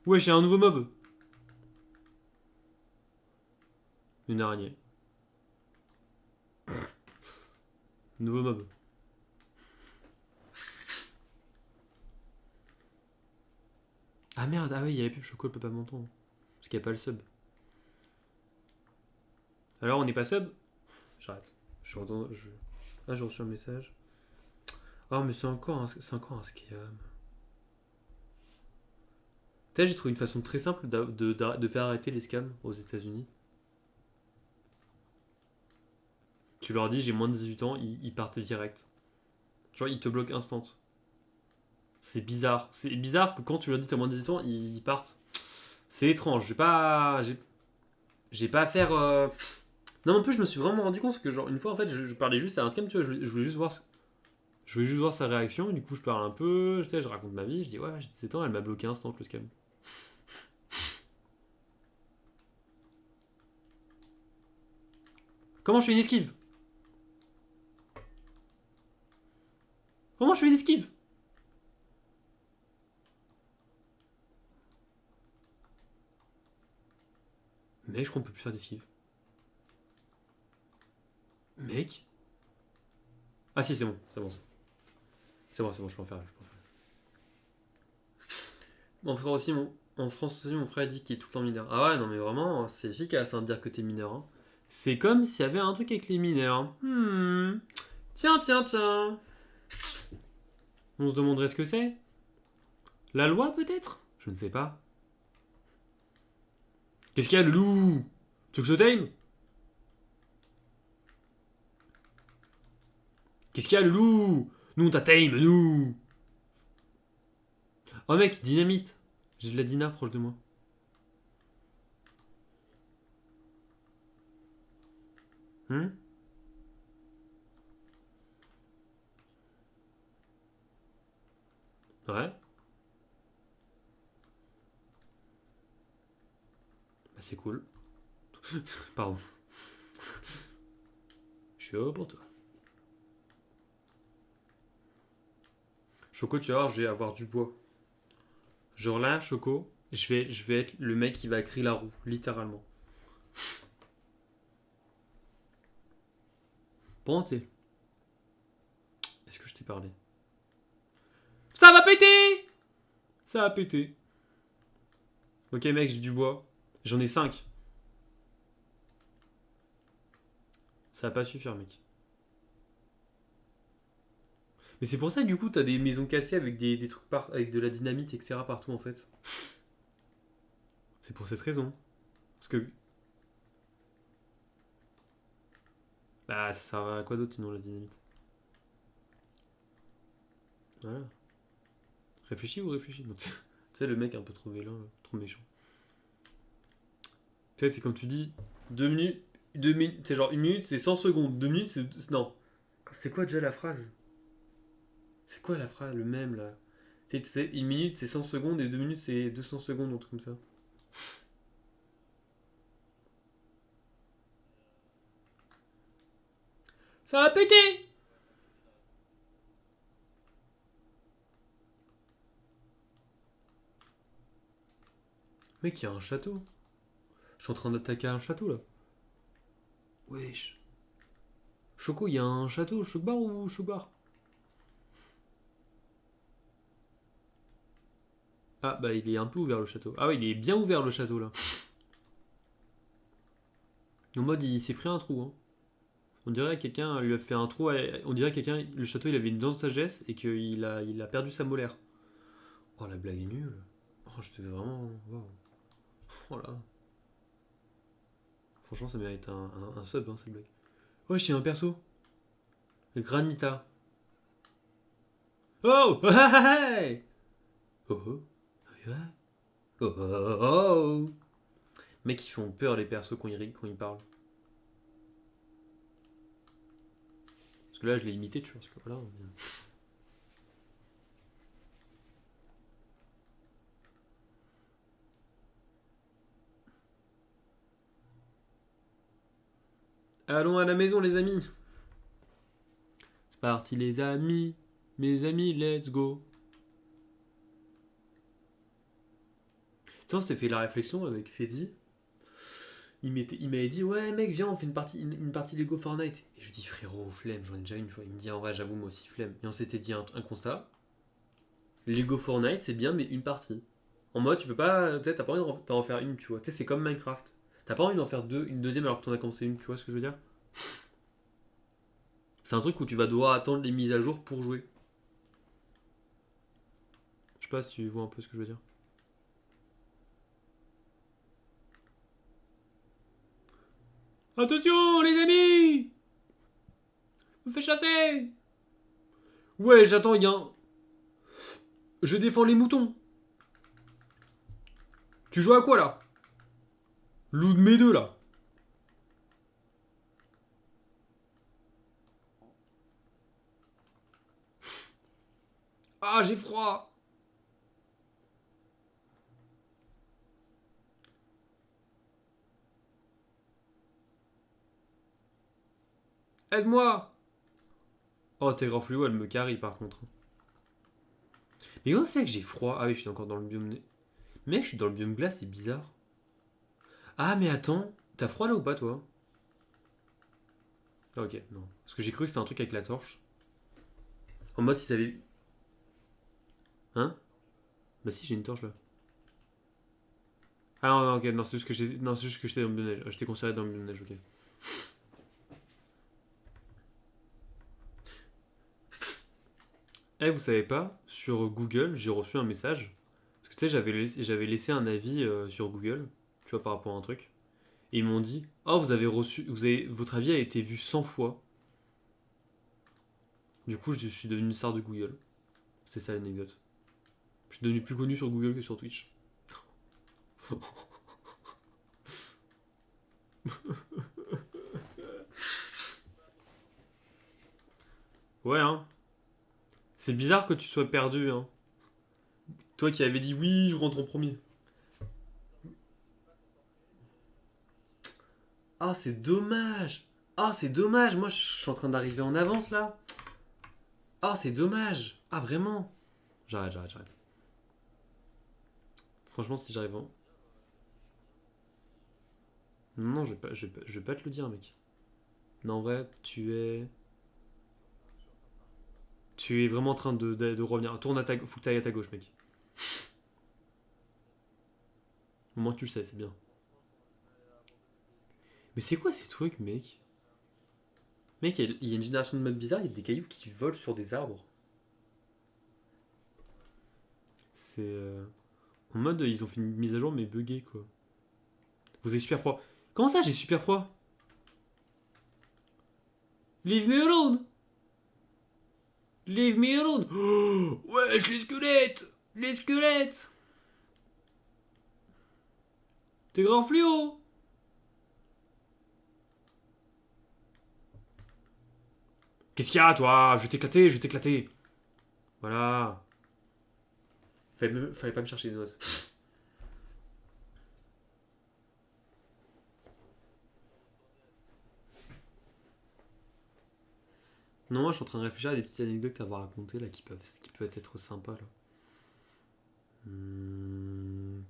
Speaker 1: Ouais, j'ai un nouveau mob. Une araignée. Nouveau mob. Ah merde, ah oui, il y a la pub Choco, le peut pas m'entendre. Parce qu'il n'y a pas le sub. Alors, on n'est pas sub? J'arrête. Ah, j'ai reçu un message. Ah, mais c'est encore un scam. Tu sais, j'ai trouvé une façon très simple de faire arrêter les scams aux États-Unis. Tu leur dis j'ai moins de 18 ans, ils partent direct. Genre, ils te bloquent instant. C'est bizarre. C'est bizarre que quand tu leur dis t'as moins de 18 ans, ils partent. C'est étrange. J'ai pas à faire. Non, en plus, je me suis vraiment rendu compte que, genre, une fois, en fait, je parlais juste à un scam, tu vois, je voulais juste voir. Je voulais juste voir sa réaction, du coup, je parle un peu, tu sais, je raconte ma vie, je dis, ouais, j'ai 17 ans, elle m'a bloqué instant le scam. Comment je fais une esquive? Comment je fais une esquive? Mec, je crois qu'on peut plus faire d'esquive. Mec? Ah si, c'est bon. Je peux en faire. Mon frère aussi, en France aussi, mon frère dit qu'il est tout le temps mineur. Ah ouais, non mais vraiment, c'est efficace hein, de dire que t'es mineur. Hein. C'est comme s'il y avait un truc avec les mineurs. Tiens. On se demanderait ce que c'est. La loi peut-être? Je ne sais pas. Qu'est-ce qu'il y a le loup? Tu veux que je t'aime? Qu'est-ce qu'il y a le loup? Nous on t'a tame, nous. Oh mec, dynamite. J'ai de la dina proche de moi. Ouais. Bah c'est cool. Pardon. Je suis heureux pour toi. Choco, tu vas voir, je vais avoir du bois. Genre là, Choco, je vais être le mec qui va créer la roue, littéralement. Bon, t'es. Est-ce que je t'ai parlé? Ça va péter! Ça va péter. Ok, mec, j'ai du bois. J'en ai 5. Ça va pas suffire, mec. Mais c'est pour ça que du coup, t'as des maisons cassées avec des trucs avec de la dynamite, etc. partout en fait. C'est pour cette raison. Parce que. Bah, ça sert à quoi d'autre sinon la dynamite? Voilà. Réfléchis ou réfléchis. Tu sais, le mec un peu trop vilain, trop méchant. Tu sais, c'est comme tu dis, 2 minutes. 2 minutes, c'est genre 1 minute, c'est 100 secondes. 2 minutes, c'est. Non. C'était quoi déjà la phrase? C'est quoi la phrase, le même là? Tu sais, 1 minute c'est 100 secondes et 2 minutes c'est 200 secondes, un truc comme ça. Ça va péter! Mec, il y a un château. Je suis en train d'attaquer un château là. Wesh. Choco, il y a un château, Chocbar ou Chocbar? Ah bah il est un peu ouvert le château. Ah ouais, il est bien ouvert le château là. En mode il s'est pris un trou. Hein. On dirait que quelqu'un lui a fait un trou. On dirait que quelqu'un, le château il avait une dent de sagesse et qu'il a perdu sa molaire. Oh la blague est nulle. Oh je devais vraiment. Wow. Oh là. Franchement ça mérite un sub hein, cette blague. Oh j'ai un perso. Le Granita. Oh hey oh oh. Oh oh oh. Mec ils font peur les persos quand ils parlent. Parce que là je l'ai imité tu vois. Parce que voilà. Allons à la maison les amis. C'est parti les amis. Mes amis let's go. Tu sais on s'était fait la réflexion avec Freddy. Il m'avait dit ouais mec viens on fait une partie Lego Fortnite. Et je lui dis frérot flemme j'en ai déjà une fois. Il me dit en vrai j'avoue moi aussi flemme. Et on s'était dit un constat. Lego Fortnite c'est bien mais une partie. En mode tu peux pas peut-être t'as pas envie d'en faire une tu vois. Tu sais c'est comme Minecraft. T'as pas envie d'en faire une deuxième alors que t'en as commencé une tu vois ce que je veux dire. C'est un truc où tu vas devoir attendre les mises à jour pour jouer. Je sais pas si tu vois un peu ce que je veux dire. Attention les amis. Je me fais chasser. Ouais j'attends il y a un... Je défends les moutons. Tu joues à quoi là? Loup de mes deux là. Ah j'ai froid. Aide-moi. Oh t'es grand fluo elle me carry par contre. Mais comment c'est que j'ai froid? Ah oui je suis encore dans le biome... Mec je suis dans le biome glace c'est bizarre. Ah mais attends. T'as froid là ou pas toi? Ah ok non. Parce que j'ai cru que c'était un truc avec la torche. En mode si t'avais... Hein? Bah si j'ai une torche là. Ah non, non ok non c'est juste que j'ai... Non c'est juste que j'étais dans le biome neige. J'étais considéré dans le biome neige ok. Eh, vous savez pas, sur Google, j'ai reçu un message. Parce que tu sais, j'avais laissé un avis sur Google, tu vois, par rapport à un truc. Et ils m'ont dit, oh, votre avis a été vu 100 fois. Du coup, je suis devenu une star de Google. C'est ça l'anecdote. Je suis devenu plus connu sur Google que sur Twitch. Ouais, hein. C'est bizarre que tu sois perdu, hein. Toi qui avais dit oui, je rentre en premier. Ah, c'est dommage. Ah, c'est dommage. Moi, je suis en train d'arriver en avance là. Ah, c'est dommage. Ah, vraiment. J'arrête. Franchement, si j'arrive en... Non, je vais pas te le dire, mec. Non, en vrai, tu es vraiment en train de revenir. Tourne à ta... Faut que tu ailles à ta gauche, mec. Au moins, tu le sais, c'est bien. Mais c'est quoi ces trucs, mec? Mec, il y a une génération de modes bizarres, il y a des cailloux qui volent sur des arbres. C'est. En mode, ils ont fait une mise à jour, mais buggé, quoi. Vous avez super froid. Comment ça, j'ai super froid? Leave me alone! Leave me alone! Oh, wesh, les squelettes! Les squelettes! T'es grand fléau! Qu'est-ce qu'il y a, toi? Je vais t'éclater, je vais t'éclater. Voilà. Fallait pas me chercher des notes. Non, moi je suis en train de réfléchir à des petites anecdotes à vous raconter là qui peuvent être sympas là. Hmm.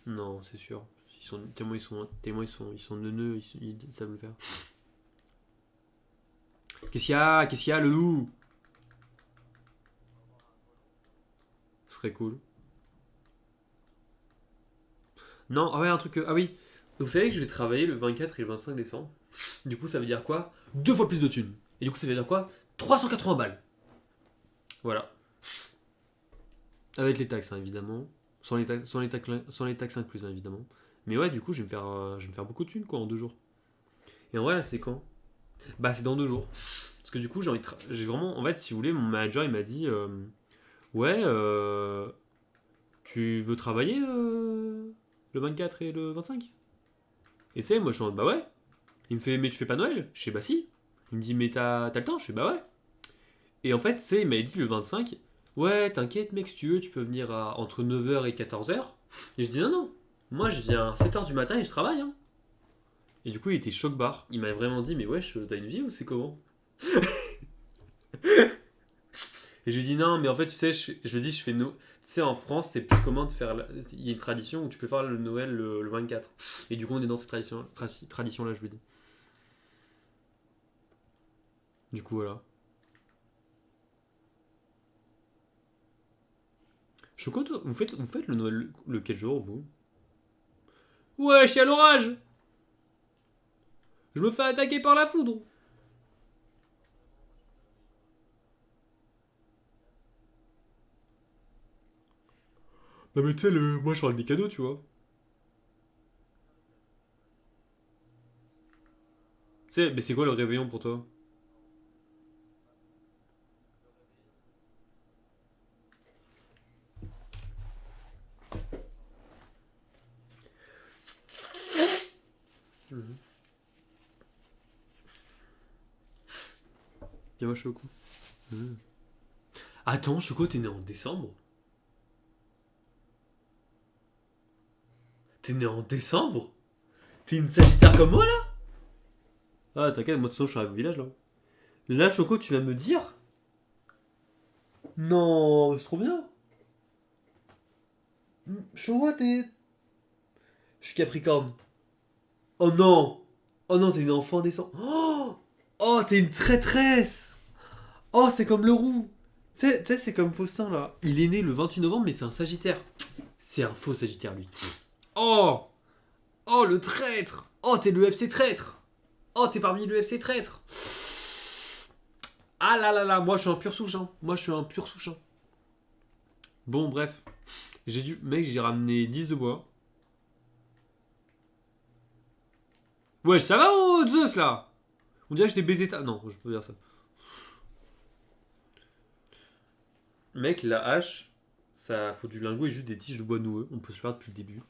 Speaker 1: Non, c'est sûr. Tellement ils sont neuneux, ils savent le faire. Qu'est-ce qu'il y a? Qu'est-ce qu'il y a, le loup? Ce serait cool. Non, ah ouais, un truc. Ah oui. Vous savez que je vais travailler le 24 et le 25 décembre. Du coup, ça veut dire quoi? Deux fois plus de thunes. Et du coup, ça veut dire quoi? 380 balles. Voilà. Avec les taxes, hein, évidemment. Sans les taxes incluses, hein, évidemment. Mais ouais, du coup, je vais me faire beaucoup de thunes, quoi, en 2 jours. Et en vrai, là, c'est quand? Bah, c'est dans 2 jours. Parce que du coup, j'ai vraiment. En fait, si vous voulez, mon manager, il m'a dit ouais, tu veux travailler le 24 et le 25? Et tu sais, moi, je suis en mode, bah ouais. Il me fait, mais tu fais pas Noël? Je sais, bah si. Il me dit, mais t'as le temps? Je fais, bah ouais. Et en fait, tu sais, il m'a dit le 25, ouais, t'inquiète, mec, si tu veux, tu peux venir entre 9h et 14h. Et je dis, non, non. Moi, je viens à 7h du matin et je travaille, hein. Et du coup, il était choc-barre. Il m'a vraiment dit, mais wesh, t'as une vie ou c'est comment? Et je lui dis, non, mais en fait, tu sais, je lui dis, je fais Tu sais, en France, c'est plus commun de faire. Il y a une tradition où tu peux faire le Noël le 24. Et du coup, on est dans cette tradition-là, je lui dis. Du coup, voilà. Choco, toi, vous faites le Noël lequel jour, vous? Ouais, je suis à l'orage! Je me fais attaquer par la foudre! Non, mais tu sais, moi, je parle des cadeaux, tu vois. Tu sais, mais c'est quoi le réveillon pour toi? Mhm. Bien, moi, Choco. Mhm. Attends, Choco, t'es né en décembre? T'es né en décembre? T'es une sagittaire comme moi, là? Ah, t'inquiète, moi, de toute façon, je suis arrivé au village, là. Là, Choco, tu vas me dire? Non, c'est trop bien. Choco, je suis Capricorne. Oh non! Oh non, t'es une enfant décembre. Oh! Oh, t'es une traîtresse! Oh, c'est comme le roux! Tu sais, c'est comme Faustin là. Il est né le 28 novembre, mais c'est un sagittaire. C'est un faux sagittaire, lui. Oh! Oh, le traître! Oh, t'es le FC traître! Oh, t'es parmi le FC traître! Ah là là là, moi je suis un pur souche, hein. Moi je suis un pur souche, hein. Bon, bref. Mec, j'ai ramené 10 de bois. Ouais, ça va, oh, Zeus là! On dirait que je t'ai baisé ta. Non, je peux dire ça. Mec, la hache, ça faut du lingot et juste des tiges de bois noueux. On peut se faire depuis le début.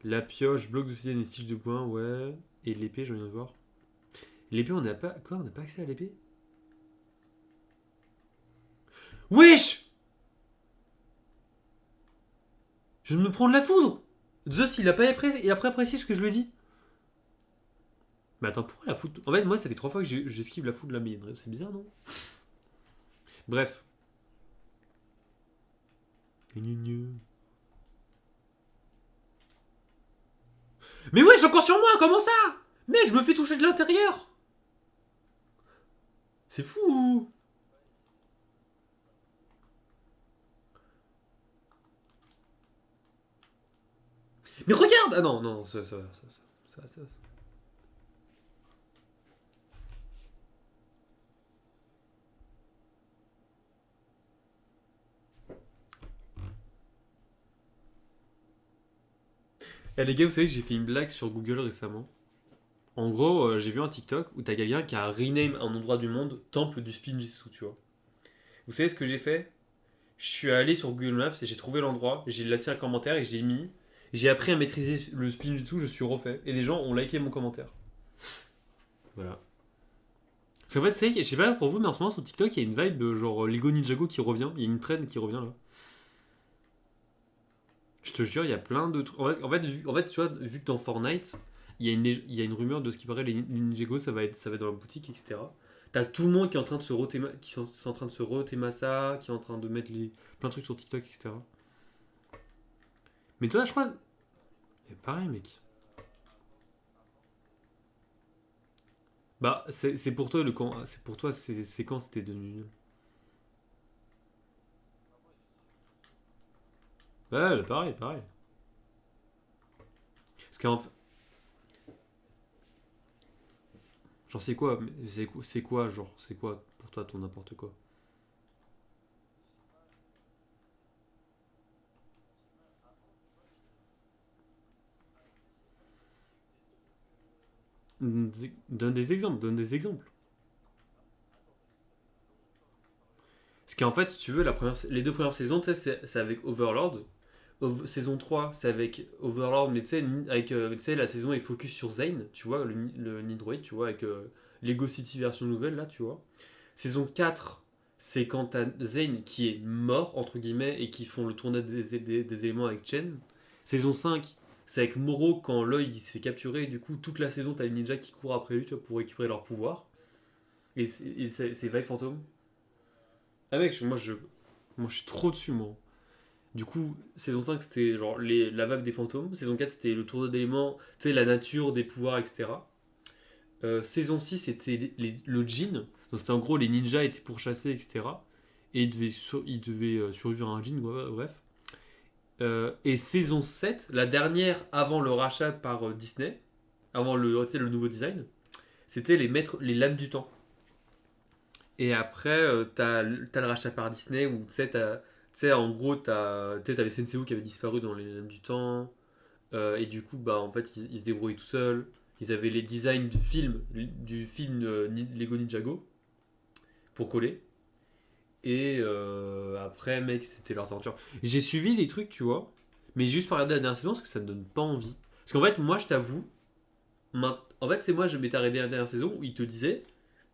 Speaker 1: La pioche, bloc d'obsidienne et tiges de bois, ouais. Et l'épée, je viens de voir. L'épée, on n'a pas. Quoi? On n'a pas accès à l'épée? Wesh! Je viens de me prendre la foudre! Zeus, il a pas apprécié, et après apprécié ce que je lui ai dit. Mais attends, pourquoi la foudre? En fait, moi, ça fait 3 fois que j'esquive la foudre de la mienne. C'est bizarre, non? Bref. Mais ouais, encore sur moi, comment ça? Mec, je me fais toucher de l'intérieur. C'est fou. Mais regarde. Ah non, non, ça va, ça. Eh les gars, vous savez que j'ai fait une blague sur Google récemment. En gros, j'ai vu un TikTok où t'as quelqu'un qui a rename un endroit du monde temple du Spinjitzu, tu vois. Vous savez ce que j'ai fait? Je suis allé sur Google Maps et j'ai trouvé l'endroit, j'ai laissé un commentaire et j'ai mis. J'ai appris à maîtriser le Spinjitzu, je suis refait. Et les gens ont liké mon commentaire. Voilà. Parce qu'en fait, c'est, je sais pas pour vous, mais en ce moment sur TikTok, il y a une vibe genre Lego Ninjago qui revient. Il y a une trend qui revient là. Je te jure, il y a plein de trucs. En fait, tu vois, vu que dans Fortnite, il y a une rumeur de ce qui paraît, les Ninjago, ça va être dans la boutique, etc. T'as tout le monde qui est en train de se qui sont en train de se re-théma ça, qui est en train de mettre plein de trucs sur TikTok, etc. Mais toi, je crois. Et pareil, mec. Bah, c'est pour toi le quand. C'est pour toi, c'est quand c'était devenu nul. Ouais, pareil, pareil. Parce qu'en fait. Genre, c'est quoi? C'est quoi, genre, c'est quoi pour toi ton n'importe quoi? Donne des exemples, donne des exemples. Parce qu'en fait, si tu veux, les deux premières saisons, tu sais, c'est avec Overlord. Saison 3 c'est avec Overlord, mais tu sais, tu sais, la saison est focus sur Zane, tu vois, le Nidroid, tu vois, avec Lego City version nouvelle, là, tu vois. Saison 4 c'est quand t'as Zane qui est mort, entre guillemets, et qui font le tournage des éléments avec Chen. Saison 5 c'est avec Moro quand Lloyd il se fait capturer, et du coup, toute la saison, t'as les ninjas qui courent après lui, tu vois, pour récupérer leur pouvoir. Et c'est Vive Phantom. Ah mec, moi je suis trop dessus, moi. Du coup, saison 5 c'était genre la vague des fantômes. Saison 4 c'était le tour d'éléments, tu sais, la nature, des pouvoirs, etc. Saison 6 c'était le djinn. Donc c'était en gros, les ninjas étaient pourchassés, etc. Et ils devaient survivre à un djinn, ouais, bref. Et saison 7 la dernière avant le rachat par Disney, avant le nouveau design, c'était les maîtres, les lames du temps. Et après, t'as le rachat par Disney où en gros, t'avais Senseiyu qui avait disparu dans les Lames du Temps. Et du coup, bah, en fait, ils se débrouillaient tout seuls. Ils avaient les designs du film Lego Ninjago pour coller. Et après, mec, c'était leurs aventures. J'ai suivi les trucs, tu vois, mais j'ai juste pas regardé la dernière saison parce que ça me donne pas envie. Parce qu'en fait, moi, je t'avoue, en fait, c'est moi, je m'étais arrêté à la dernière saison où ils te disaient,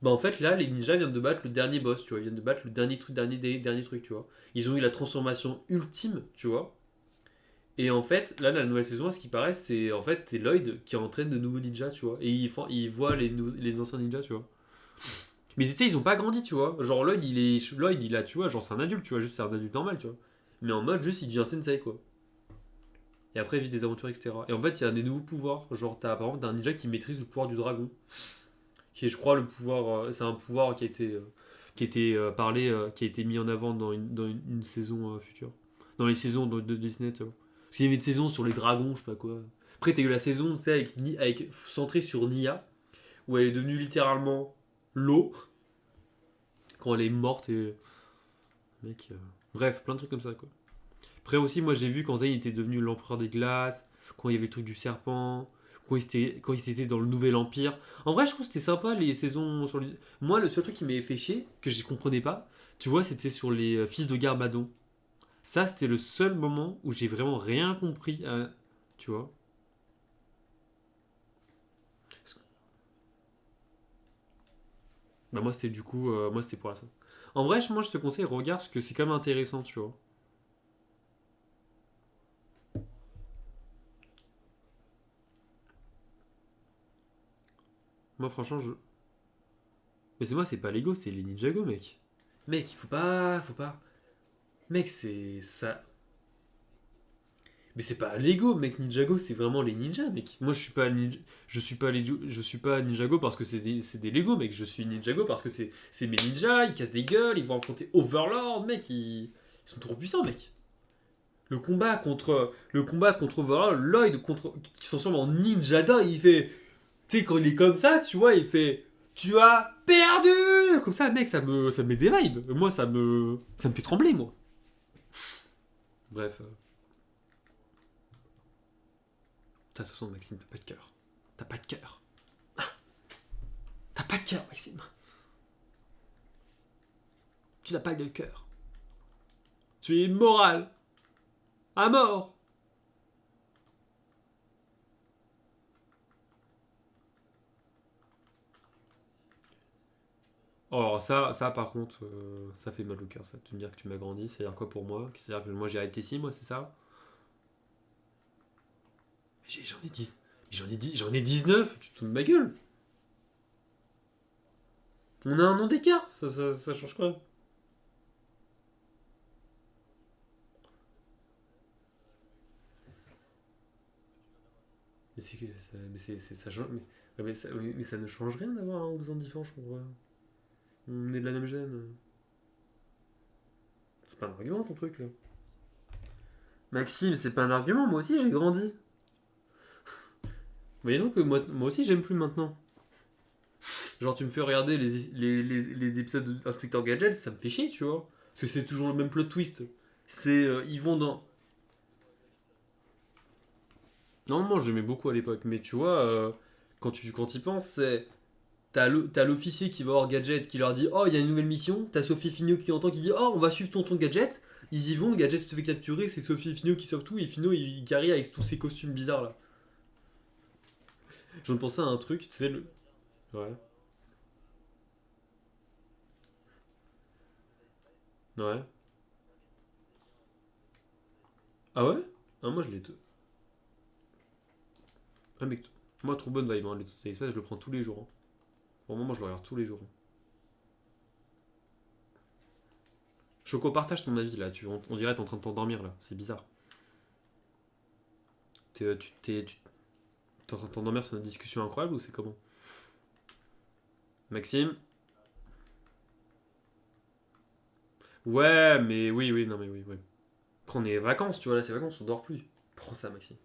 Speaker 1: bah en fait, là, les ninjas viennent de battre le dernier boss, tu vois, ils viennent de battre le dernier truc, dernier truc, tu vois. Ils ont eu la transformation ultime, tu vois. Et en fait, là, la nouvelle saison, à ce qui paraît, c'est en fait, c'est Lloyd qui entraîne de nouveaux ninjas, tu vois. Et il voit les anciens ninjas, tu vois. Mais tu sais, ils ont pas grandi, tu vois. Genre, Lloyd, il a, tu vois, genre, c'est un adulte, tu vois, juste c'est un adulte normal, tu vois. Mais en mode, juste, il devient sensei, quoi. Et après, il vit des aventures, etc. Et en fait, il y a des nouveaux pouvoirs. Genre, par exemple, un ninja qui maîtrise le pouvoir du dragon. Qui est, je crois, le pouvoir. C'est un pouvoir qui a été parlé, qui a été mis en avant dans une saison future. Dans les saisons de Disney, tu vois. Parce qu'il y avait une saison sur les dragons, je sais pas quoi. Après, t'as eu la saison, tu sais, centrée sur Nia, où elle est devenue littéralement l'eau quand elle est morte et. Mec. Bref, plein de trucs comme ça, quoi. Après aussi, moi, j'ai vu quand Zayn était devenu l'empereur des glaces, quand il y avait le truc du serpent, quand il était dans le nouvel empire. En vrai, je trouve que c'était sympa les saisons sur les. Moi, le seul truc qui m'avait fait chier, que je comprenais pas, tu vois, c'était sur les fils de Garbadon. Ça, c'était le seul moment où j'ai vraiment rien compris, tu vois. Bah, moi, c'était du coup, moi, c'était pour la ça. En vrai, moi, je te conseille, regarde, parce que c'est quand même intéressant, tu vois. Moi, franchement, je. Mais c'est moi, c'est pas Lego, c'est les Ninjago, mec. Mec, il faut pas. Faut pas. Mec, c'est. Ça. Mais c'est pas Lego, mec, Ninjago, c'est vraiment les ninjas, mec. Moi, je suis pas je suis pas Ninjago parce que c'est des Lego, mec. Je suis Ninjago parce que c'est mes ninjas, ils cassent des gueules, ils vont affronter Overlord, mec, ils sont trop puissants, mec. Le combat contre Overlord, Lloyd contre qui sont sûrement Ninjada, il fait tu sais quand il est comme ça, tu vois, il fait tu as perdu comme ça, mec, ça me met des vibes. Moi, ça me fait trembler, moi. Bref, de toute façon, Maxime, t'as pas de cœur. T'as pas de cœur. T'as pas de cœur, Maxime. Tu n'as pas de cœur. Tu es immoral. À mort. Alors ça par contre, ça fait mal au cœur, ça. De me dire que tu m'as grandi, c'est-à-dire quoi pour moi? C'est-à-dire que moi j'ai arrêté ici, moi, c'est ça? J'en ai 10. J'en ai 19, tu te fous de ma gueule. On a un an d'écart, ça change quoi? Mais c'est que ça, ça change. Mais ça ne change rien d'avoir un ou deux ans de différence, je comprends pas. On est de la même gêne. C'est pas un argument ton truc là. Maxime, c'est pas un argument, moi aussi j'ai grandi. Mais disons que moi aussi j'aime plus maintenant. Genre tu me fais regarder les épisodes d'Inspecteur Gadget, ça me fait chier, tu vois. Parce que c'est toujours le même plot twist. Ils vont dans. Normalement j'aimais beaucoup à l'époque, mais tu vois, quand y penses, c'est. T'as l'officier qui va voir Gadget qui leur dit oh il y a une nouvelle mission. T'as Sophie Finio qui entend qui dit oh on va suivre tonton Gadget. Ils y vont, Gadget se fait capturer, c'est Sophie Finio qui sauve tout et Finio il carry avec tous ses costumes bizarres là. Je me pensais à un truc, tu sais le. Ouais. Ouais. Ah ouais. Ah moi je l'ai. Ah mec, moi trop bonne vibe, hein. Les Total Spice je le prends tous les jours, hein. Vraiment moi je le regarde tous les jours, hein. Choco partage ton avis là, on dirait t'es en train de t'endormir là, c'est bizarre. T'es en train de t'endormir sur une discussion incroyable ou c'est comment? Maxime. Ouais, mais oui, oui, non, mais oui, oui. Après, on est vacances, tu vois, là, c'est vacances, on dort plus. Prends ça, Maxime.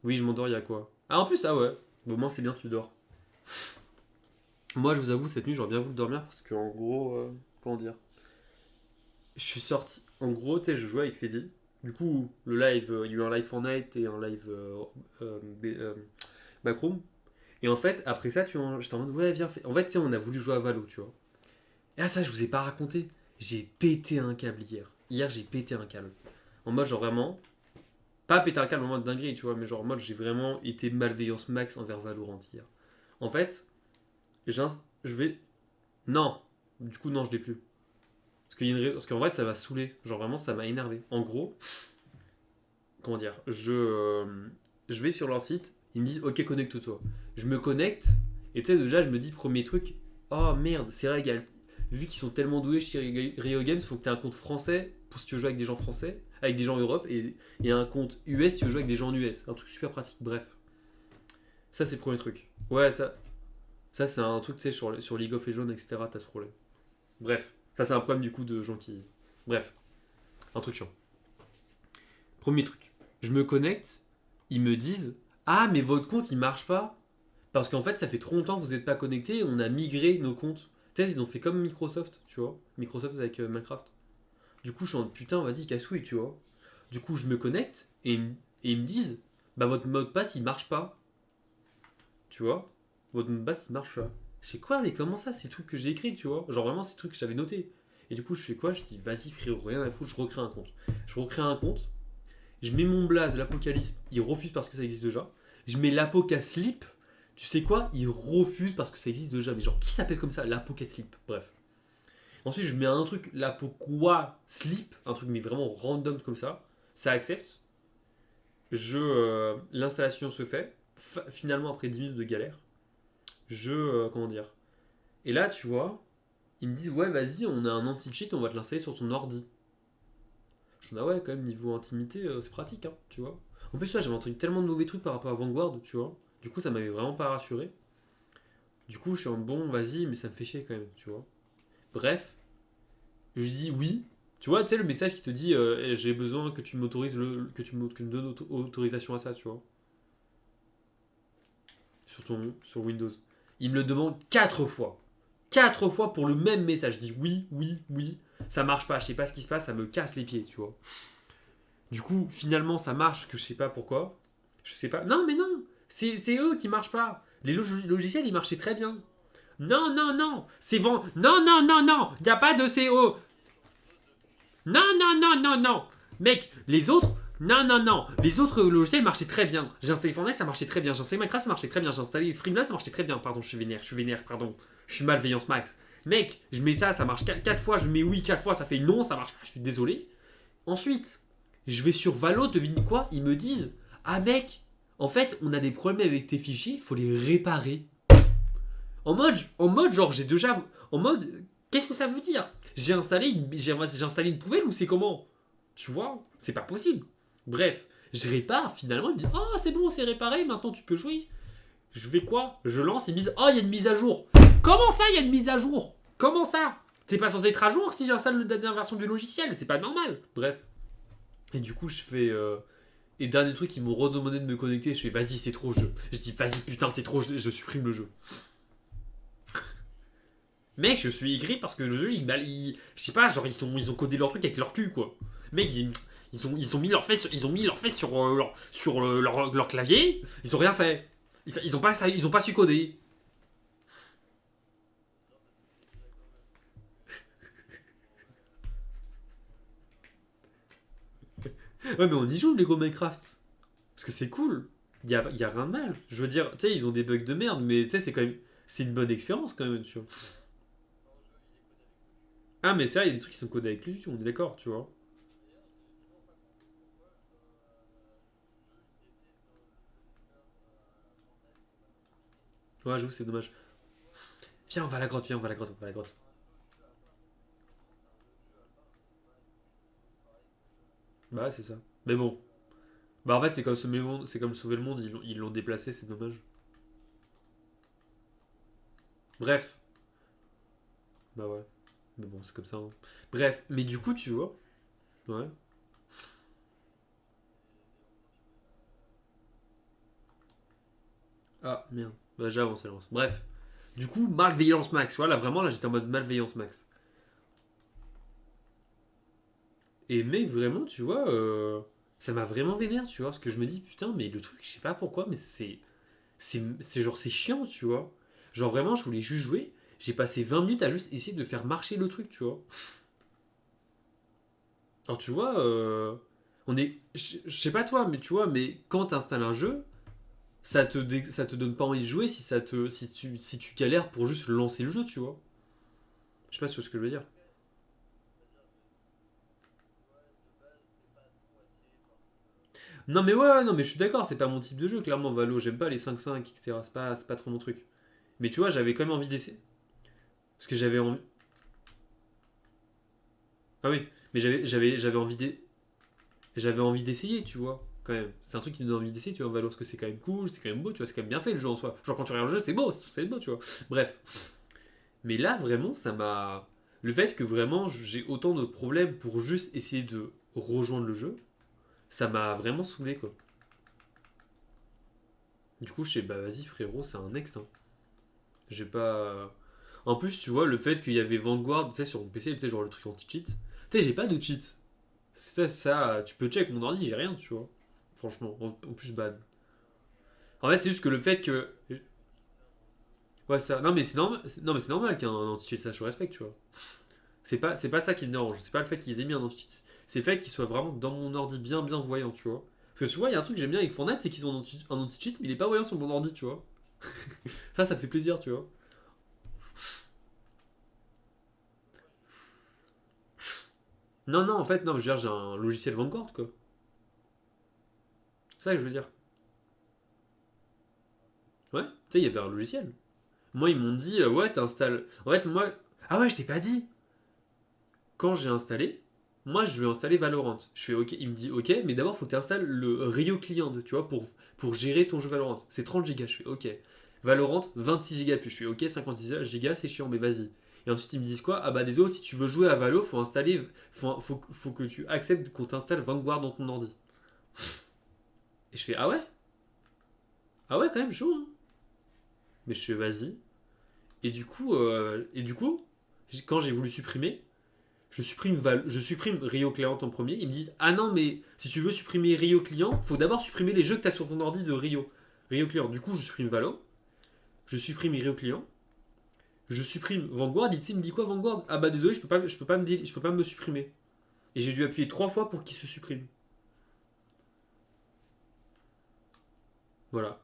Speaker 1: Oui, je m'endors, il y a quoi? Ah, en plus, ah ouais. Bon, au moins, c'est bien, tu dors. Moi, je vous avoue, cette nuit, j'aurais bien voulu dormir parce que, en gros, comment dire? Je suis sorti. En gros, tu sais, je jouais avec Freddy. Du coup, le live, il y a eu un live Fortnite et un live Backroom. Et en fait, après ça, j'étais en mode, ouais, viens, en fait, tu sais, on a voulu jouer à Valo, tu vois. Et ah, ça, je vous ai pas raconté. J'ai pété un câble hier. Hier, j'ai pété un câble. En mode, genre vraiment, pas péter un câble en mode dinguerie, tu vois, mais genre en mode, j'ai vraiment été malveillance max envers Valorant hier. En fait, je vais. Non, du coup, non, je l'ai plus. Parce qu'en vrai, ça m'a saoulé. Genre vraiment, ça m'a énervé. En gros, comment dire, je vais sur leur site, ils me disent, ok, connecte-toi. Je me connecte, et tu sais, déjà, je me dis, premier truc, oh merde, c'est régal. Vu qu'ils sont tellement doués chez Rio Games, il faut que tu aies un compte français pour si tu veux jouer avec des gens français, avec des gens Europe, et un compte US si tu veux jouer avec des gens en US. Un truc super pratique, bref. Ça, c'est le premier truc. Ouais, ça c'est un truc, tu sais, sur League of Legends, etc., t'as ce problème. Bref, ça, c'est un problème du coup de gens qui. Bref, un truc chiant. Premier truc. Je me connecte, ils me disent ah, mais votre compte il marche pas. Parce qu'en fait, ça fait trop longtemps que vous n'êtes pas connecté et on a migré nos comptes. Tu sais, ils ont fait comme Microsoft, tu vois. Microsoft avec Minecraft. Du coup, je suis en mode, putain, vas-y, casse-couille, tu vois. Du coup, je me connecte et ils me disent bah, votre mot de passe il marche pas. Tu vois. Votre mot de passe il marche pas. Je sais quoi, mais comment ça? C'est le truc que j'ai écrit, tu vois. Genre vraiment, c'est le truc que j'avais noté. Et du coup, je fais quoi? Je dis vas-y, frérot, rien à foutre, je recrée un compte. Je recrée un compte. Je mets mon blaze, l'apocalypse, il refuse parce que ça existe déjà. Je mets l'apocaslip, tu sais quoi? Il refuse parce que ça existe déjà. Mais genre, qui s'appelle comme ça? L'apocaslip. Bref. Ensuite, je mets un truc, l'apoquaslip, un truc mais vraiment random comme ça. Ça accepte. L'installation se fait. finalement, après 10 minutes de galère, comment dire. Et là, tu vois, ils me disent, ouais, vas-y, on a un anti-cheat, on va te l'installer sur ton ordi. Je dis, ah ouais, quand même, niveau intimité, c'est pratique, hein, tu vois. En plus, ouais, j'avais entendu tellement de mauvais trucs par rapport à Vanguard, tu vois. Du coup, ça m'avait vraiment pas rassuré. Du coup, je suis en bon, vas-y, mais ça me fait chier quand même, tu vois. Bref, je dis oui. Tu vois, tu sais, le message qui te dit j'ai besoin que tu m'autorises que tu me donnes autorisation à ça, tu vois. Sur Windows. Il me le demande 4 fois. 4 fois pour le même message. Je dis oui, oui, oui. Ça marche pas, je sais pas ce qui se passe, ça me casse les pieds, tu vois. Du coup, finalement, ça marche, que je sais pas pourquoi. Je sais pas. Non, mais non, c'est eux qui marchent pas. Les logiciels, ils marchaient très bien. Non, non, non, c'est bon. Non, non, non, non, il n'y a pas de CO. Non, non, non, non, non. Mec, les autres, non, non, non. Les autres logiciels marchaient très bien. J'ai installé Fortnite, ça marchait très bien. J'ai installé Minecraft, ça marchait très bien. J'ai installé Streamlabs, ça marchait très bien. Pardon, je suis vénère, pardon. Je suis malveillance max. Mec, je mets ça marche 4 fois. Je mets oui 4 fois, ça fait non, ça marche pas. Je suis désolé. Ensuite, je vais sur Valo, devine quoi? Ils me disent, ah mec, en fait, on a des problèmes avec tes fichiers, faut les réparer. En mode, genre, j'ai déjà. En mode, qu'est-ce que ça veut dire? J'ai installé une poubelle ou c'est comment? Tu vois? C'est pas possible. Bref, je répare, finalement, ils me disent, oh, c'est bon, c'est réparé, maintenant tu peux jouer. Je fais quoi? Je lance, ils me disent, oh, il y a une mise à jour. Comment ça, il y a une mise à jour? Comment ça? C'est pas censé être à jour si j'installe la dernière version du logiciel, c'est pas normal. Bref. Et du coup, je fais. Et dernier truc, ils m'ont redemandé de me connecter. Je fais, vas-y, c'est trop jeu. Je dis, vas-y, putain, c'est trop, je supprime le jeu. Mec, je suis aigri parce que le jeu, je sais pas, genre, ils ont codé leur truc avec leur cul, quoi. Mec, ils ont mis leur fesses sur leur clavier, ils ont rien fait. Ils ont pas su coder. Ouais, mais on y joue, Lego Minecraft. Parce que c'est cool. Y a rien de mal. Je veux dire, tu sais, ils ont des bugs de merde, mais tu sais, c'est quand même. C'est une bonne expérience, quand même, tu vois. Ah, mais c'est vrai, il y a des trucs qui sont codés avec le cul, on est d'accord, tu vois. Ouais, j'avoue, c'est dommage. Viens, on va à la grotte, viens, on va à la grotte, on va à la grotte. Bah, ouais, c'est ça. Mais bon. Bah, en fait, c'est comme sauver le monde, ils l'ont déplacé, c'est dommage. Bref. Bah, ouais. Mais bon, c'est comme ça, hein. Bref, mais du coup, tu vois. Ouais. Ah, merde. Bah, j'avance, avance. Bref. Du coup, malveillance max, tu vois, là, vraiment, là, j'étais en mode malveillance max. Et mec, vraiment, tu vois, ça m'a vraiment vénère, tu vois, parce que je me dis, putain, mais le truc, je sais pas pourquoi, mais c'est genre, c'est chiant, tu vois. Genre, vraiment, je voulais juste jouer, j'ai passé 20 minutes à juste essayer de faire marcher le truc, tu vois. Alors, tu vois, je sais pas toi, mais tu vois, mais quand t'installes un jeu, ça te donne pas envie de jouer si tu galères pour juste lancer le jeu, tu vois. Je sais pas si tu vois ce que je veux dire. Non mais ouais, non mais je suis d'accord, c'est pas mon type de jeu, clairement Valo, j'aime pas les 5-5, etc. C'est pas trop mon truc. Mais tu vois, j'avais quand même envie d'essayer. Parce que j'avais envie. Ah oui, mais j'avais envie d'essayer, tu vois, quand même. C'est un truc qui me donne envie d'essayer, tu vois, Valo, parce que c'est quand même cool, c'est quand même beau, tu vois, c'est quand même bien fait le jeu en soi. Genre quand tu regardes le jeu, c'est beau, c'est beau, tu vois. Bref. Mais là, vraiment, ça m'a. Le fait que vraiment j'ai autant de problèmes pour juste essayer de rejoindre le jeu, ça m'a vraiment saoulé, quoi. Du coup, je sais, bah vas-y, frérot, c'est un next, hein. J'ai pas. En plus, tu vois, le fait qu'il y avait Vanguard, tu sais, sur mon PC, tu sais, genre le truc anti-cheat. Tu sais, j'ai pas de cheat. Ça, tu peux check mon ordi, j'ai rien, tu vois. Franchement, en plus, bad. En fait, c'est juste que le fait que. Ouais, ça. Non, mais c'est normal, non, mais c'est normal qu'il y ait un anti-cheat, ça, je respecte, tu vois. C'est pas ça qui me dérange. C'est pas le fait qu'ils aient mis un anti-cheat. C'est le fait qu'il soit vraiment dans mon ordi bien, bien voyant, tu vois. Parce que tu vois, il y a un truc que j'aime bien avec Fortnite, c'est qu'ils ont un anti-cheat, mais il est pas voyant sur mon ordi, tu vois. Ça fait plaisir, tu vois. Non, non, en fait, non, je veux dire, j'ai un logiciel Vanguard, quoi. C'est ça que je veux dire. Ouais, tu sais, il y avait un logiciel. Moi, ils m'ont dit, ouais, t'installes. En fait, moi. Ah ouais, je t'ai pas dit. Quand j'ai installé, moi, je veux installer Valorant. Je fais OK. Il me dit OK, mais d'abord, faut que tu installes le Rio Client, tu vois, pour gérer ton jeu Valorant. C'est 30 gigas. Je fais OK. Valorant, 26 gigas plus. Je fais OK, 56 gigas, c'est chiant, mais vas-y. Et ensuite, ils me disent quoi? Ah bah, désolé, si tu veux jouer à Valo, faut installer. Faut que tu acceptes qu'on t'installe Vanguard dans ton ordi. Et je fais ah ouais? Ah ouais, quand même, chaud, hein. Mais je fais vas-y. Et du coup, quand j'ai voulu supprimer, je supprime Rio Client en premier. Ils me disent ah non, mais si tu veux supprimer Rio Client, faut d'abord supprimer les jeux que tu as sur ton ordi de Rio Client. Du coup, je supprime Valo, je supprime Rio Client, je supprime Vanguard. Il me dit quoi Vanguard? Ah bah désolé, je peux pas me supprimer. Et j'ai dû appuyer 3 fois pour qu'il se supprime. Voilà.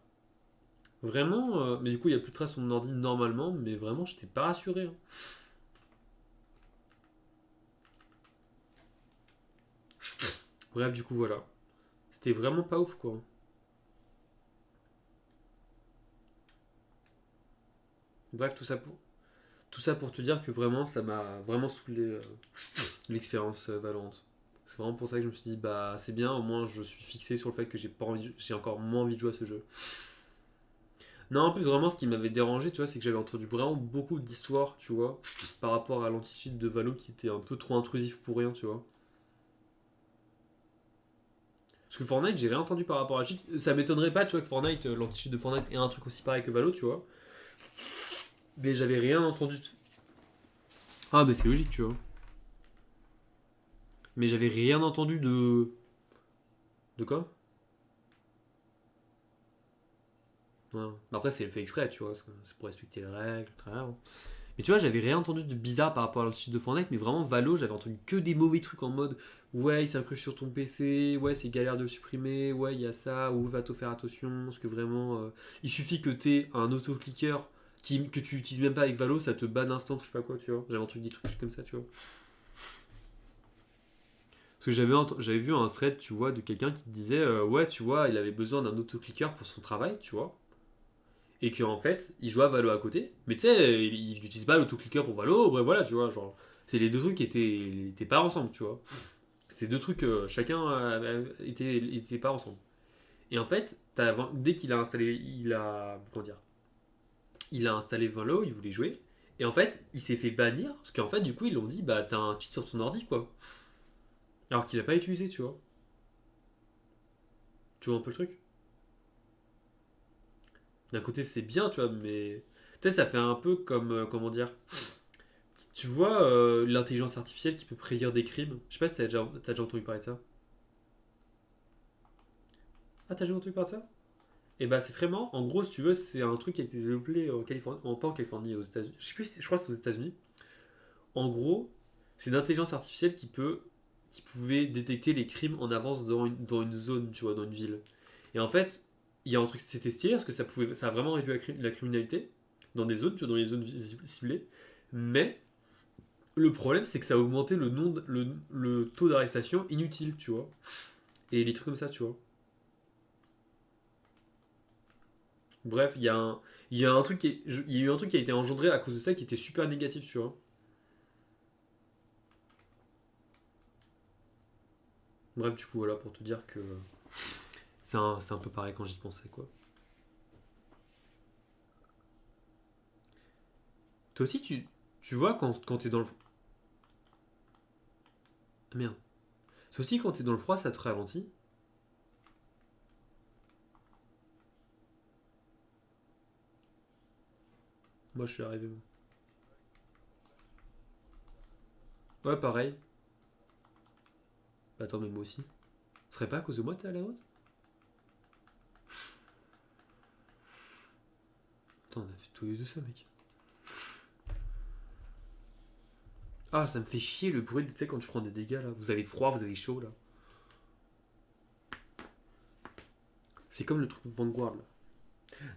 Speaker 1: Vraiment, mais du coup, il n'y a plus de traces sur mon ordi normalement, mais vraiment, j'étais pas rassuré, hein. Bref, du coup, voilà. C'était vraiment pas ouf, quoi. Bref, tout ça pour te dire que vraiment, ça m'a vraiment saoulé l'expérience Valorant. C'est vraiment pour ça que je me suis dit, bah c'est bien, au moins je suis fixé sur le fait que j'ai pas envie, j'ai encore moins envie de jouer à ce jeu. Non, en plus, vraiment, ce qui m'avait dérangé, tu vois, c'est que j'avais entendu vraiment beaucoup d'histoires, tu vois, par rapport à l'anti-cheat de Valo qui était un peu trop intrusif pour rien, tu vois. Parce que Fortnite, j'ai rien entendu par rapport à cheat. Ça m'étonnerait pas, tu vois, que Fortnite, l'anti-cheat de Fortnite ait un truc aussi pareil que Valo, tu vois. Mais j'avais rien entendu. Ah, mais c'est logique, tu vois. Mais j'avais rien entendu de. De quoi? Ouais. Après, c'est fait exprès, tu vois. C'est pour respecter les règles, très bien. Mais tu vois, j'avais rien entendu de bizarre par rapport à l'anti-cheat de Fortnite, mais vraiment, Valo, j'avais entendu que des mauvais trucs en mode ouais, il s'incruste sur ton PC, ouais, c'est galère de le supprimer, ouais, il y a ça, ou va te faire attention, parce que vraiment, il suffit que t'aies un autoclicker que tu utilises même pas avec Valo, ça te banne instant, je sais pas quoi, tu vois. J'avais entendu des trucs comme ça, tu vois. Parce que j'avais vu un thread, tu vois, de quelqu'un qui disait ouais, tu vois, il avait besoin d'un autoclicker pour son travail, tu vois. Et qu'en fait, il jouait à Valo à côté. Mais tu sais, il n'utilise pas l'autoclicker pour Valo, bref, voilà, tu vois. Genre, c'est les deux trucs qui étaient pas ensemble, tu vois. C'était deux trucs, chacun était pas ensemble. Et en fait, dès qu'il a installé, comment dire, il a installé Valo, il voulait jouer. Et en fait, il s'est fait bannir, parce qu'en fait, du coup, ils l'ont dit, bah, t'as un cheat sur ton ordi, quoi. Alors qu'il a pas utilisé, tu vois. Tu vois un peu le truc? D'un côté, c'est bien, tu vois, mais. Tu sais, ça fait un peu comme. Comment dire? Tu vois l'intelligence artificielle qui peut prédire des crimes. Je sais pas si t'as déjà entendu parler de ça. Ah, t'as déjà entendu parler de ça? Et bah, c'est très marrant. En gros, si tu veux, c'est un truc qui a été développé en Californie. Pas en Californie, aux États-Unis. Je sais plus, je crois que c'est aux États-Unis. En gros, c'est une intelligence artificielle qui pouvait détecter les crimes en avance dans une zone, tu vois, dans une ville. Et en fait, il y a un truc, c'était stylé parce que ça a vraiment réduit la criminalité dans des zones, tu vois, dans les zones ciblées. Mais le problème, c'est que ça a augmenté le taux d'arrestation inutile, tu vois. Et les trucs comme ça, tu vois. Bref, il y a un truc il y a eu un truc qui a été engendré à cause de ça qui était super négatif, tu vois. Bref, du coup, voilà, pour te dire que c'est un peu pareil quand j'y pensais, quoi. Toi aussi, tu vois, quand t'es dans le. Ah, merde. Toi aussi, quand t'es dans le froid, ça te ralentit. Moi, je suis arrivé. Ouais, pareil. Bah, attends, mais moi aussi. Ce serait pas à cause de moi, t'es à la haute? Attends, on a fait tous les deux ça, mec. Ah, ça me fait chier le bruit, tu sais, quand tu prends des dégâts, là. Vous avez froid, vous avez chaud, là. C'est comme le truc Vanguard, là.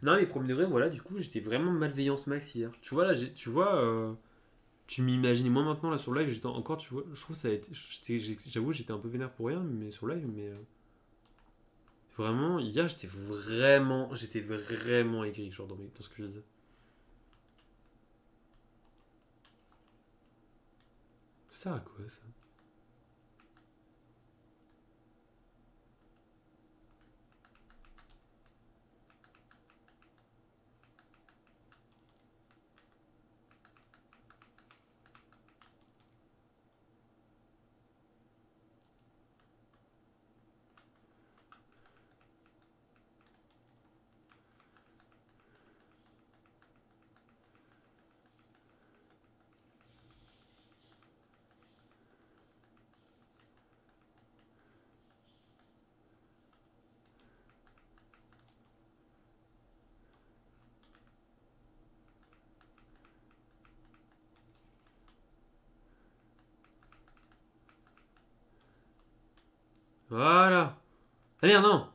Speaker 1: Non, mais premier degré, voilà, du coup, j'étais vraiment malveillance max hier. Tu vois, là, tu vois, tu m'imaginais moi maintenant, là, sur live, j'étais encore, tu vois, je trouve que ça a été. J'avoue, j'étais un peu vénère pour rien, mais sur live, mais. Vraiment, hier, j'étais vraiment aigri, genre, dans ce que je disais. Ça à quoi, ça? Voilà. Ah merde, non.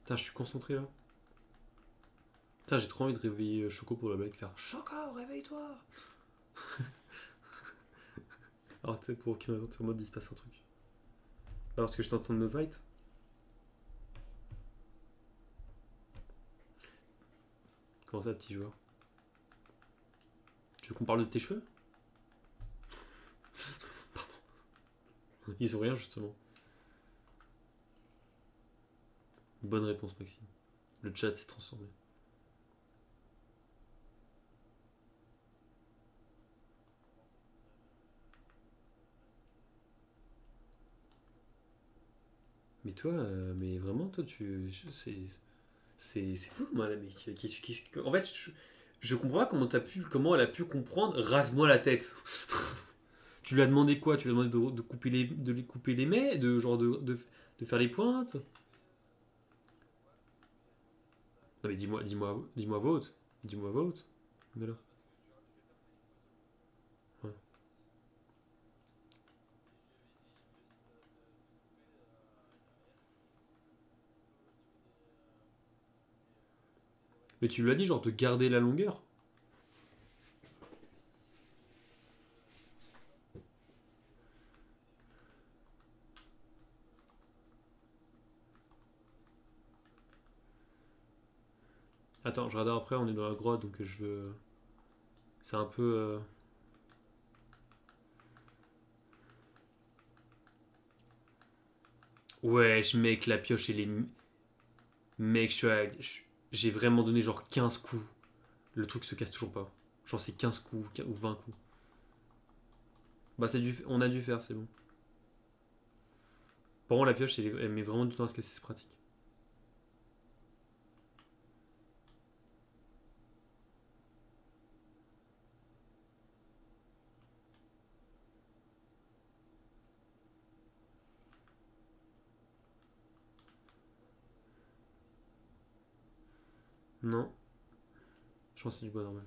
Speaker 1: Putain, je suis concentré là. Putain, j'ai trop envie de réveiller Choco pour la blague, faire Choco, réveille-toi. Alors, tu sais, pour aucune raison, c'est en mode il se passe un truc. Alors, parce que j'étais en train de me fight. Comment ça, petit joueur? Tu veux qu'on parle de tes cheveux? Ils ont rien, justement. Bonne réponse, Maxime. Le chat s'est transformé. Mais toi, mais vraiment, toi, c'est fou, moi, la mec. En fait, je comprends pas comment elle a pu comprendre rase-moi la tête. Tu lui as demandé quoi? Tu lui as demandé de les couper les mets, de faire les pointes? Non mais dis-moi à voix haute. Dis-moi à voix haute. Voilà. Ouais. Mais tu lui as dit genre de garder la longueur? Attends, je regarde après, on est dans la grotte donc je veux. C'est un peu. Ouais, mec, la pioche et les. Mec, j'ai vraiment donné genre 15 coups. Le truc se casse toujours pas. Genre c'est 15 coups ou 20 coups. Bah on a dû faire, c'est bon. Pour moi la pioche elle met vraiment du temps à se casser, c'est pratique. Non, je pense que c'est du bois normal.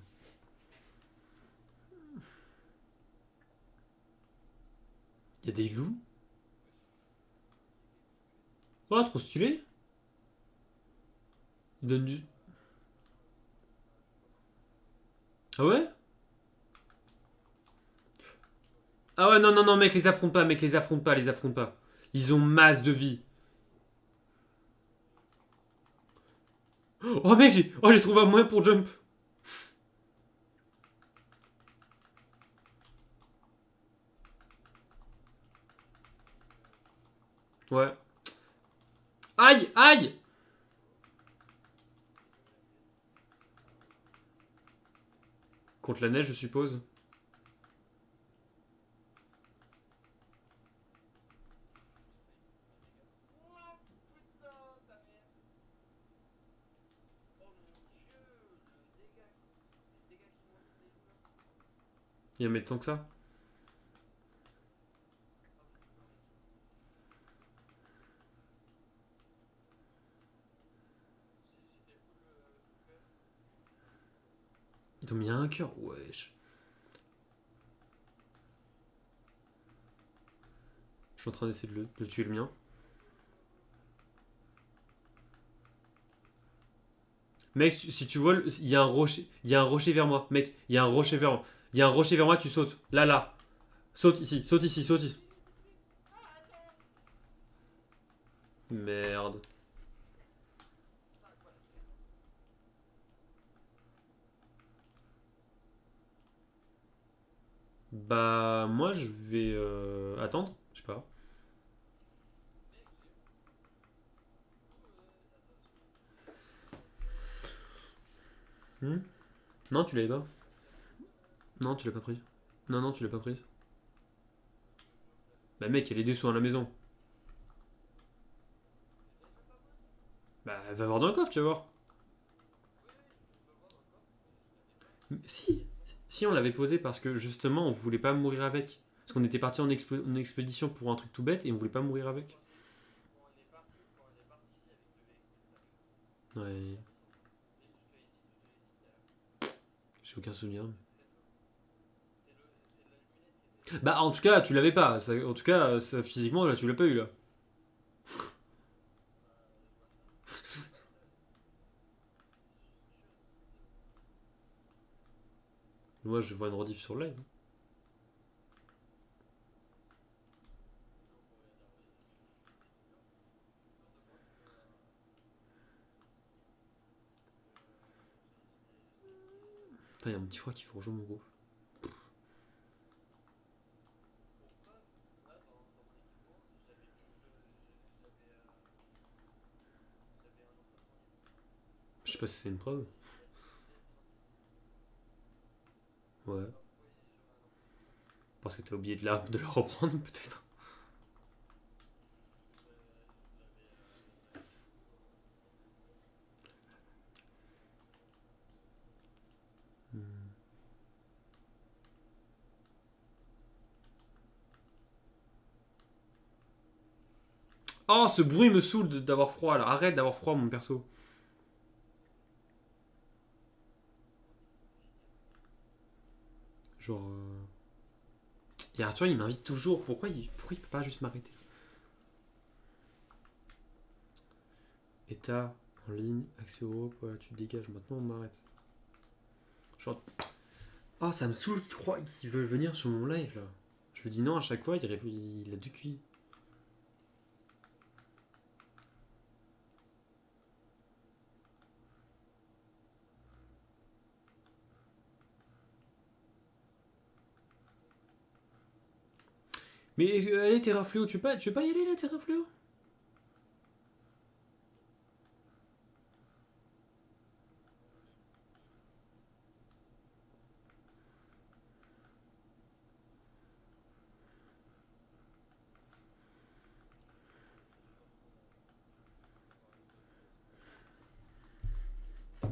Speaker 1: Y a des loups? Oh, trop stylé! Ils donnent du. Ah ouais? Ah ouais, non, non, non, mec, les affronte pas, mec, les affronte pas. Ils ont masse de vie. Oh mec, j'ai trouvé un moyen pour jump. Ouais. Aïe, aïe! Contre la neige, je suppose. Il y a mettre tant que ça. Ils ont mis un cœur, wesh. Je suis en train d'essayer de tuer le mien. Mec, si tu vois, il y a un rocher. Il y a un rocher vers moi. Mec, il y a un rocher vers moi. Il y a un rocher vers moi, tu sautes. Là, là. Saute ici, saute ici, saute ici. Merde. Bah, moi, je vais attendre. Je sais pas. Hmm. Non, tu l'avais pas. Non, tu l'as pas prise. Non, non, tu l'as pas prise. Bah, mec, il y a les dessous à la maison. Bah, va voir dans le coffre, tu vas voir. Si. Si, on l'avait posé parce que justement, on voulait pas mourir avec. Parce qu'on était parti en expédition pour un truc tout bête et on voulait pas mourir avec. Ouais. J'ai aucun souvenir. Bah, en tout cas, tu l'avais pas. En tout cas, physiquement, là, tu l'as pas eu, là. Moi, je vois une rediff sur le live. Putain, il y a mon petit frère qui faut rejoindre mon groupe. Je sais pas si c'est une preuve. Ouais. Parce que t'as oublié de la reprendre, peut-être. Hmm. Oh, ce bruit me saoule d'avoir froid, là. Arrête d'avoir froid, mon perso. Genre. Et Arthur, il m'invite toujours. Pourquoi il peut pas juste m'arrêter? État, en ligne, accès Europe, voilà, tu te dégages. Maintenant, on m'arrête. Genre. Oh, ça me saoule qu'il veut venir sur mon live, là. Je lui dis non à chaque fois, il a du QI. Mais allez, Terrafléo, tu veux pas y aller, là, Terrafléo?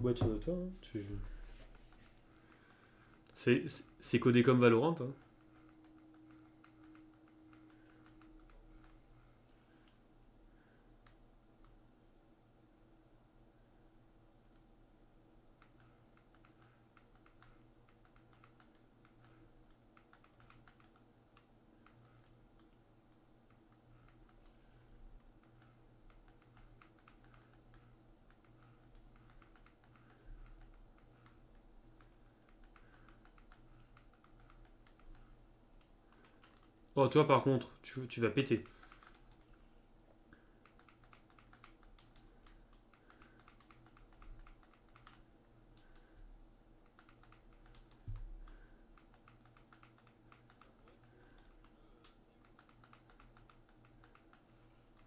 Speaker 1: Ouais, tu toi, hein. C'est codé comme Valorant, hein. Oh, toi, par contre, tu vas péter.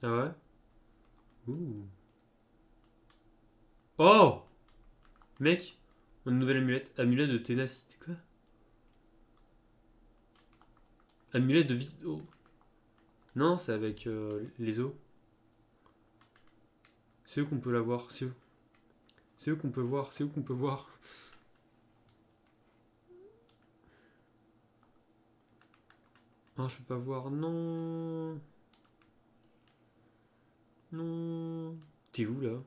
Speaker 1: Ah ouais? Ouh. Oh! Mec, une nouvelle amulette. Amulette de ténacité. Quoi? Amulette de vie. Oh. Non, c'est avec les os. C'est eux qu'on peut l'avoir. C'est eux qu'on peut voir. C'est eux qu'on peut voir. Ah, je peux pas voir. Non. Non. T'es où là?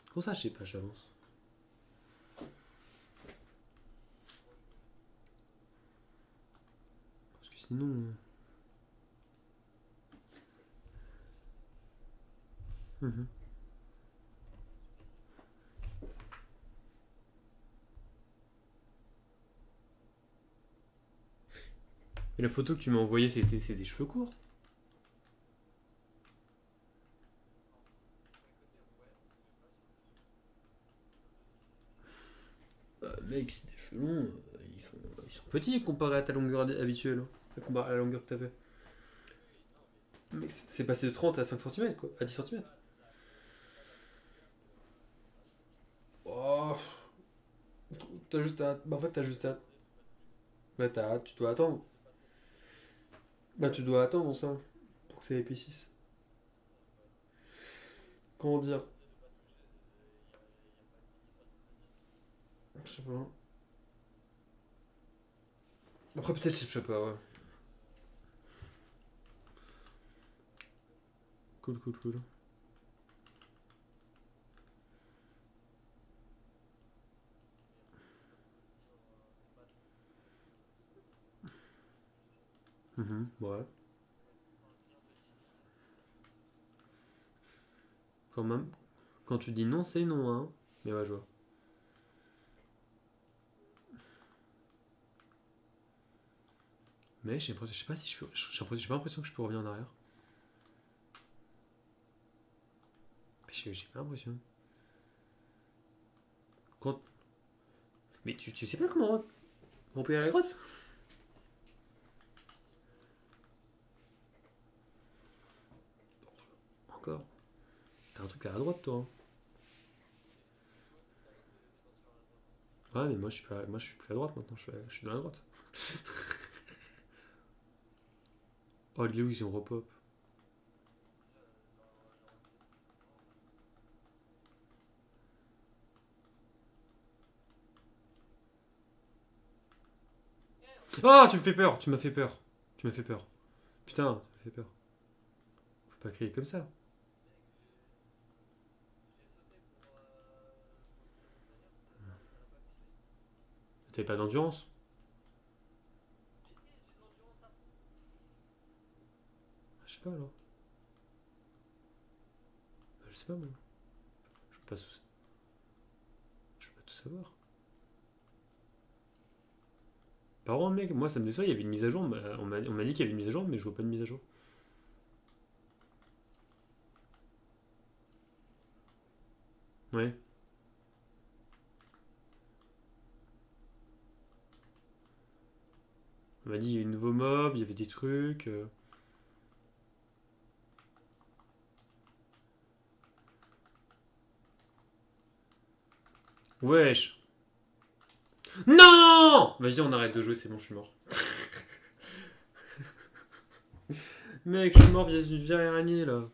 Speaker 1: Comment ça, je sais pas, j'avance. Parce que sinon. Mhm. Et la photo que tu m'as envoyée, c'est des cheveux courts. Mec, c'est des cheveux longs. Ils sont petits comparé à ta longueur habituelle. Comparé à la longueur que t'avais. Mec, c'est passé de 30 à 5 cm quoi. À 10 cm. Oh, t'as juste à. Bah, en fait, t'as juste à. Bah, tu dois attendre. Bah, tu dois attendre ça. Pour que ça épaississe. Comment dire? Je sais pas. Après, peut-être, je sais pas, ouais. Cool, cool, cool. Ouais. Quand même. Quand tu dis non, c'est non, hein. Mais ouais, je vois. Mais j'ai l'impression, je sais pas si je peux. J'ai pas l'impression que je peux revenir en arrière. J'ai pas l'impression. Quand... Mais tu sais pas comment remplir la grotte? Encore. T'as un truc à la droite, toi, hein. Ouais, mais moi, je suis plus à droite maintenant, je suis dans la droite. Oh, les où ils ont repop. Oh, tu me fais peur, tu m'as fait peur. Tu m'as fait peur. Putain, tu m'as fait peur. Faut pas crier comme ça. T'avais pas d'endurance? Je sais pas alors. Je sais pas moi. Je peux pas, je peux pas tout savoir. Par contre, mec, moi ça me déçoit, il y avait une mise à jour. On m'a dit qu'il y avait une mise à jour, mais je vois pas de mise à jour. Ouais. On m'a dit il y a eu un nouveau mob, il y avait des trucs. Wesh. Non. Vas-y, on arrête de jouer, c'est bon, je suis mort. Mec, je suis mort via une vieille araignée là.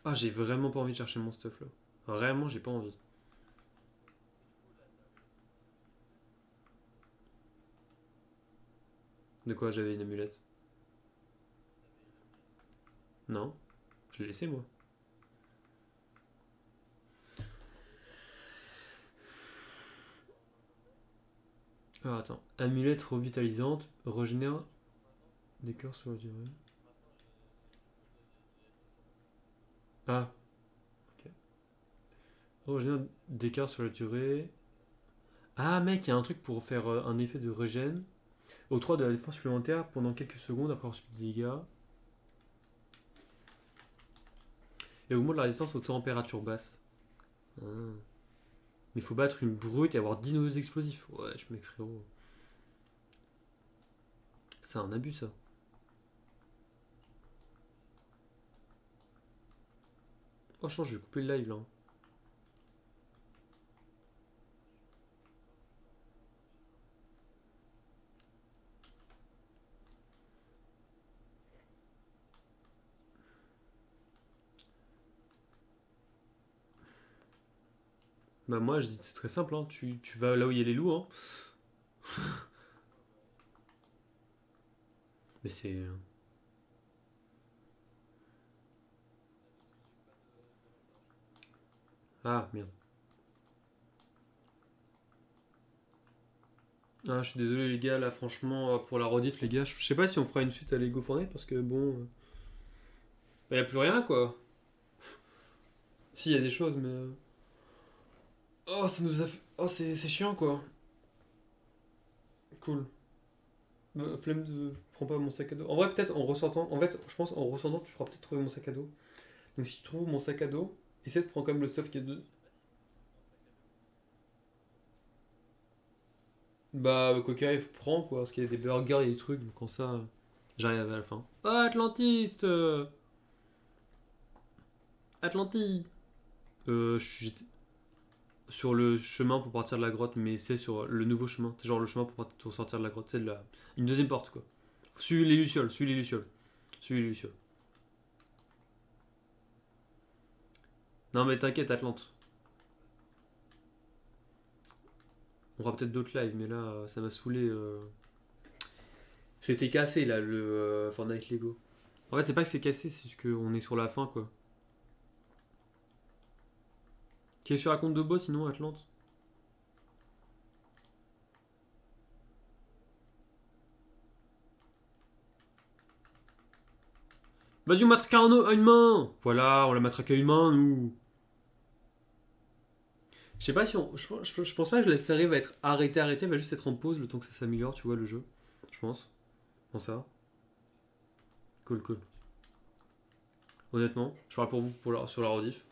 Speaker 1: Ah, j'ai vraiment pas envie de chercher mon stuff là. Vraiment, j'ai pas envie. De quoi j'avais une amulette? Non, je l'ai laissé moi. Ah, attends. Amulette revitalisante, régénère des cœurs sur la durée. Ah, ok. Régénère des cœurs sur la durée. Ah, mec, il y a un truc pour faire un effet de régène. Octroi de la défense supplémentaire pendant quelques secondes après avoir subi des dégâts. Et augmente la résistance aux températures basses. Ah. Mais il faut battre une brute et avoir 10 nouveaux explosifs. Ouais, je mec frérot. C'est un abus ça. Franchement, je vais couper le live là. Bah moi je dis c'est très simple, hein. Tu vas là où il y a les loups, hein. Mais c'est... Ah merde. Ah, je suis désolé les gars, là franchement, pour la rediff les gars, je sais pas si on fera une suite à Lego Fortnite parce que bon, bah, y a plus rien quoi. Si, y a des choses mais... Oh, ça nous a fait... Oh, c'est chiant quoi. Cool. Flemme de... Prends pas mon sac à dos. En vrai, peut-être en ressortant... En fait, je pense en ressortant, tu feras peut-être trouver mon sac à dos. Donc si tu trouves mon sac à dos, essaie de prendre quand même le stuff qui est de... Bah, Coca, il prend quoi, parce qu'il y a des burgers et des trucs, donc quand ça... J'arrive à la fin. Oh, Atlantiste Atlantis j'étais sur le chemin pour partir de la grotte, mais c'est sur le nouveau chemin. C'est genre le chemin pour sortir de la grotte. C'est de la... une deuxième porte, quoi. Suis les lucioles, suis les lucioles. Suis les lucioles. Non, mais t'inquiète, Atlante. On aura peut-être d'autres lives, mais là, ça m'a saoulé. C'était cassé, là, le Fortnite Lego. En fait, c'est pas que c'est cassé, c'est juste qu'on est sur la fin, quoi. Qu'est-ce que tu racontes de beau, sinon, Atlante? Vas-y, on matraque à une main. Voilà, on la matraque à une main, nous. Je sais pas si on. Je pense pas que la série va être arrêtée, elle va juste être en pause le temps que ça s'améliore, tu vois, le jeu. Je pense. Bon, ça. Cool, cool. Honnêtement, je parle pour vous sur la rediff.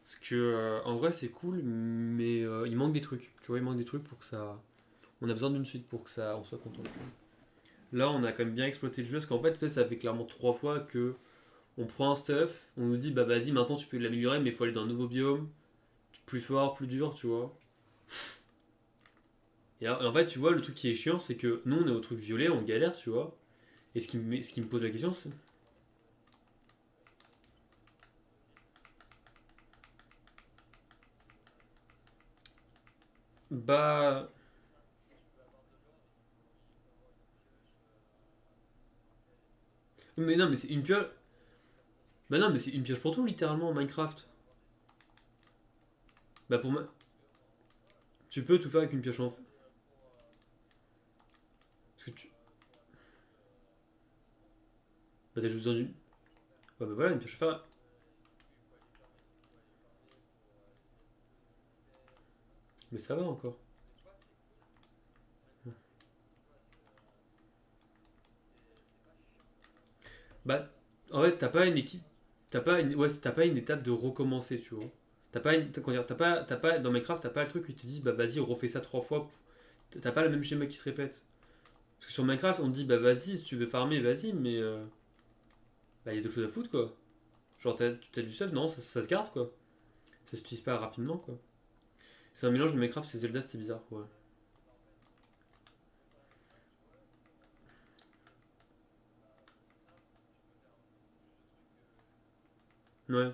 Speaker 1: Parce que, en vrai, c'est cool, mais il manque des trucs. Tu vois, il manque des trucs pour que ça. On a besoin d'une suite pour que ça, on soit content. Là, on a quand même bien exploité le jeu, parce qu'en fait, tu sais, ça fait clairement 3 fois que on prend un stuff, on nous dit, bah vas-y, maintenant tu peux l'améliorer, mais il faut aller dans un nouveau biome, plus fort, plus dur, tu vois. Et en fait, tu vois, le truc qui est chiant, c'est que nous, on est au truc violet, on galère, tu vois. Et ce qui me pose la question, c'est. Bah. Mais non, mais c'est une pioche. Bah non, mais c'est une pioche pour tout, littéralement, en Minecraft. Bah pour moi. Tu peux tout faire avec une pioche en feu. Parce que tu. Bah t'as juste besoin d'une. Ouais, bah voilà, une pioche à faire. Mais ça va encore. Bah, en fait, t'as pas une équipe. T'as pas une étape de recommencer, tu vois. T'as pas une. Comment dire, t'as pas. Dans Minecraft, t'as pas le truc où ils te disent, bah vas-y, refais ça 3 fois. T'as pas le même schéma qui se répète. Parce que sur Minecraft, on te dit, bah vas-y, si tu veux farmer, vas-y, mais. Bah, y a d'autres choses à foutre, quoi. Genre, t'as du stuff, non, ça se garde, quoi. Ça s'utilise pas rapidement, quoi. C'est un mélange de Minecraft et Zelda, c'était bizarre, ouais. Ouais.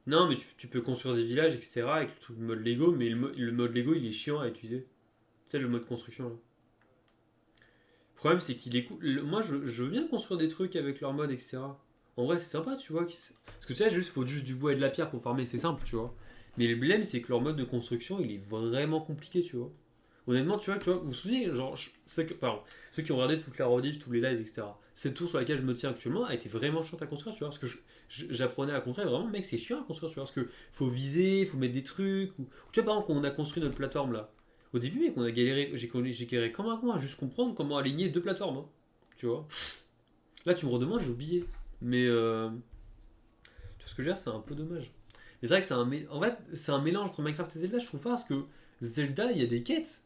Speaker 1: Non, mais tu peux construire des villages, etc. avec tout le mode Lego, mais le mode Lego, il est chiant à utiliser. Tu sais, le mode construction, là. Le problème, c'est qu'il est cool. Moi, je veux bien construire des trucs avec leur mode, etc. En vrai, c'est sympa, tu vois. Parce que tu sais, faut juste du bois et de la pierre pour farmer, c'est simple, tu vois. Mais le problème, c'est que leur mode de construction, il est vraiment compliqué, tu vois. Honnêtement, vous vous souvenez, genre, pardon, ceux qui ont regardé toute la rediff, tous les lives, etc. Cette tour sur laquelle je me tiens actuellement a été vraiment chiante à construire, tu vois, parce que j'apprenais à construire, et vraiment, mec, c'est chiant à construire, tu vois, parce que faut viser, faut mettre des trucs, ou, tu vois, par exemple, quand on a construit notre plateforme là, au début, mec, on a galéré, j'ai galéré comme un con à juste comprendre comment aligner 2 plateformes, hein, tu vois. Là, tu me redemandes, j'ai oublié, mais tu vois ce que je veux dire, c'est un peu dommage. Mais c'est vrai que en fait, c'est un mélange entre Minecraft et Zelda, je trouve pas, parce que Zelda, il y a des quêtes.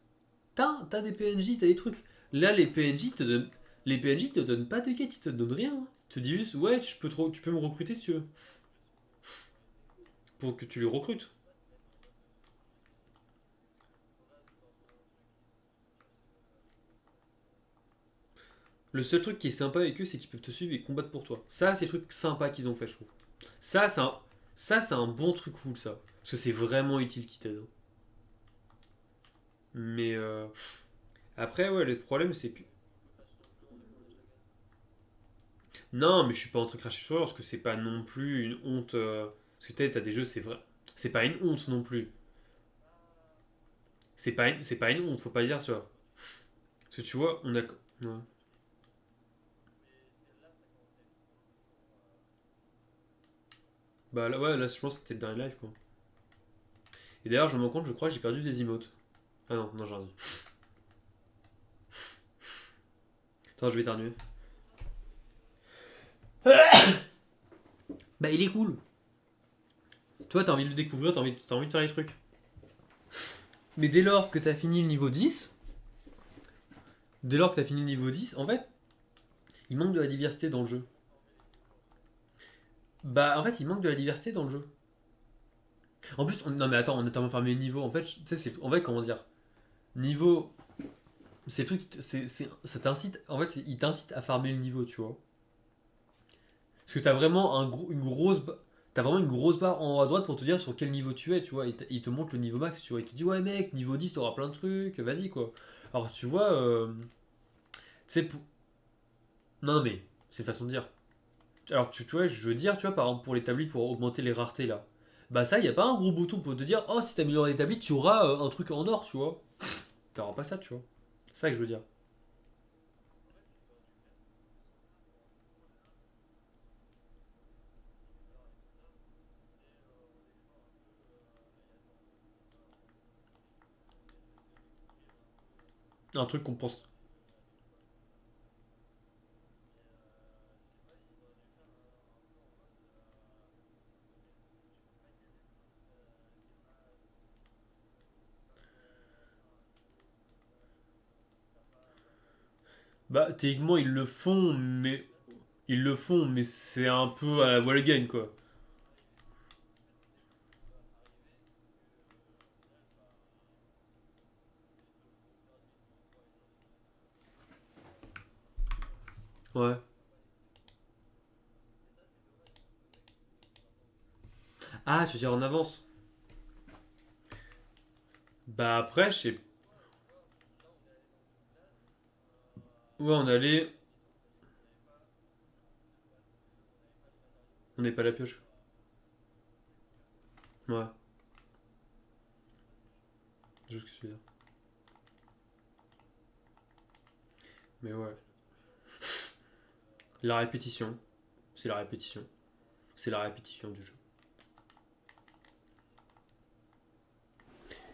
Speaker 1: T'as des PNJ, t'as des trucs. Là, les PNJ te donnent pas de quête, ils te donnent rien, hein. Ils te disent juste, ouais, tu peux me recruter si tu veux. Pour que tu les recrutes. Le seul truc qui est sympa avec eux, c'est qu'ils peuvent te suivre et combattre pour toi. Ça, c'est le truc sympa qu'ils ont fait, je trouve. Ça, c'est un, ça, c'est un bon truc cool, ça. Parce que c'est vraiment utile qu'ils t'aident, hein. Mais après, ouais, le problème, c'est que. Non, mais je suis pas en train de cracher sur eux, parce que c'est pas non plus une honte. Parce que t'as des jeux, c'est vrai. C'est pas une honte non plus. C'est pas une honte, faut pas dire ça. Parce que tu vois, on a. Ouais. Bah là, ouais, là, je pense que c'était le dernier live, quoi. Et d'ailleurs, je me rends compte, je crois que j'ai perdu des emotes. Ah non, non, j'ai rien dit. Attends, je vais éternuer. Bah, il est cool. Toi, t'as envie de le découvrir, t'as envie de faire les trucs. Mais dès lors que t'as fini le niveau 10, dès lors que t'as fini le niveau 10, en fait, il manque de la diversité dans le jeu. Bah, en fait, il manque de la diversité dans le jeu. En plus, non mais attends, on a tellement farmé le niveau. En fait, tu sais, c'est. En fait, comment dire. Niveau. C'est tout. Ça t'incite. En fait, il t'incite à farmer le niveau, tu vois. Parce que t'as vraiment une grosse. T'as vraiment une grosse barre en haut à droite pour te dire sur quel niveau tu es, tu vois. Il te montre le niveau max, tu vois. Il te dit, ouais, mec, niveau 10, t'auras plein de trucs, vas-y, quoi. Alors, tu vois. Tu sais, non, mais c'est façon de dire. Alors, tu vois, je veux dire, tu vois, par exemple, pour l'établi, pour augmenter les raretés, là. Bah, ça, il a pas un gros bouton pour te dire, oh, si t'améliores l'établi, tu auras un truc en or, tu vois. T'auras pas ça, tu vois. C'est ça que je veux dire. Un truc qu'on pense. Bah, techniquement, ils le font, mais. Ils le font, mais c'est un peu à la voile gagne, quoi. Ouais. Ah, tu veux dire en avance. Bah, après, je sais. Ouais, on allait. On n'est pas à la pioche. Ouais. Je sais ce que tu veux dire. Mais ouais. La répétition. C'est la répétition. C'est la répétition du jeu.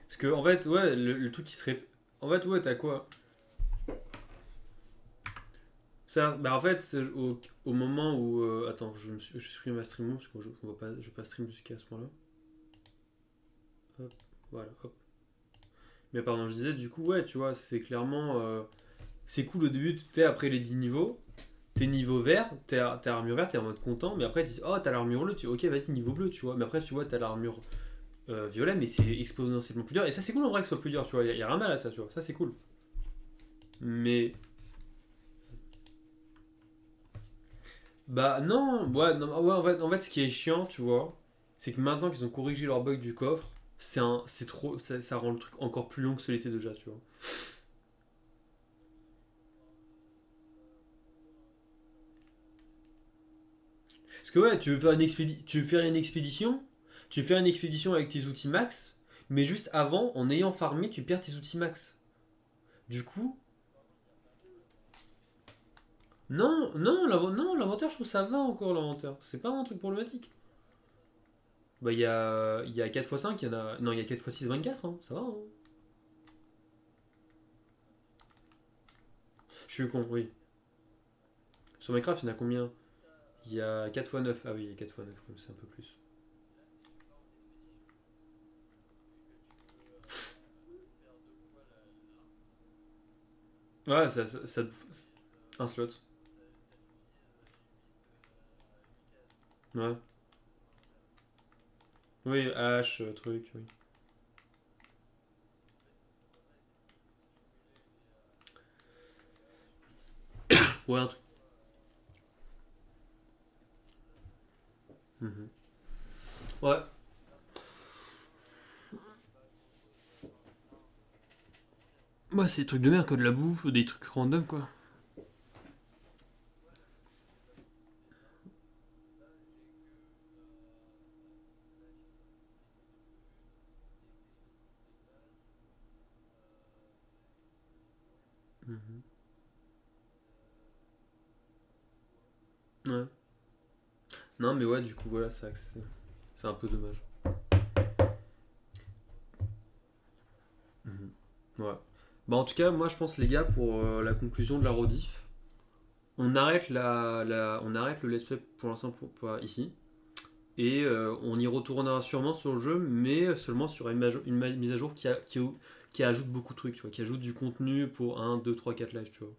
Speaker 1: Parce que, en fait, ouais, le truc qui serait. En fait, ouais, t'as quoi. Ça, bah en fait, au moment où. Attends, je suis ma stream parce que je vais pas stream jusqu'à ce moment-là. Hop, voilà, hop. Mais pardon, je disais, du coup, ouais, tu vois, c'est clairement. C'est cool au début, tu sais, après les 10 niveaux. T'es niveau vert, t'es armure verte, t'es en mode content, mais après, ils disent, oh, t'as l'armure bleue, ok, vas-y, niveau bleu, tu vois. Mais après, tu vois, t'as l'armure violet, mais c'est exponentiellement plus dur. Et ça, c'est cool en vrai que ce soit plus dur, tu vois. Y a rien mal à ça, tu vois. Ça, c'est cool. Mais. Bah non, ouais, non, ouais en fait, ce qui est chiant, tu vois, c'est que maintenant qu'ils ont corrigé leur bug du coffre, c'est trop, ça rend le truc encore plus long que ce l'était déjà, tu vois. Parce que ouais, tu veux faire une expédition, tu veux faire une expédition avec tes outils max, mais juste avant, en ayant farmé, tu perds tes outils max. Du coup, non, non, non, l'inventaire, je trouve ça va encore l'inventaire. C'est pas un truc problématique. Bah il y a 4x5, il y en a. Non, il y a 4x6, 24, hein, ça va, hein. Je suis con, oui. Sur Minecraft, il y en a combien? Il y a 4x9. Ah oui, il y a 4x9, c'est un peu plus. Ouais, un slot. Ouais. Oui, H, truc, oui. Ouais, un truc. Mhm. Ouais. Moi, c'est des trucs de merde, quoi, de la bouffe, des trucs random, quoi. Mhm. Ouais. Non, mais ouais, du coup, voilà, c'est un peu dommage. Mhm. Ouais. Bah, en tout cas, moi, je pense, les gars, pour la conclusion de la rediff, on arrête le let's play pour l'instant ici. Et on y retournera sûrement sur le jeu, mais seulement sur une mise à jour qui ajoute beaucoup de trucs, tu vois, qui ajoute du contenu pour un 2 3 4 lives, tu vois.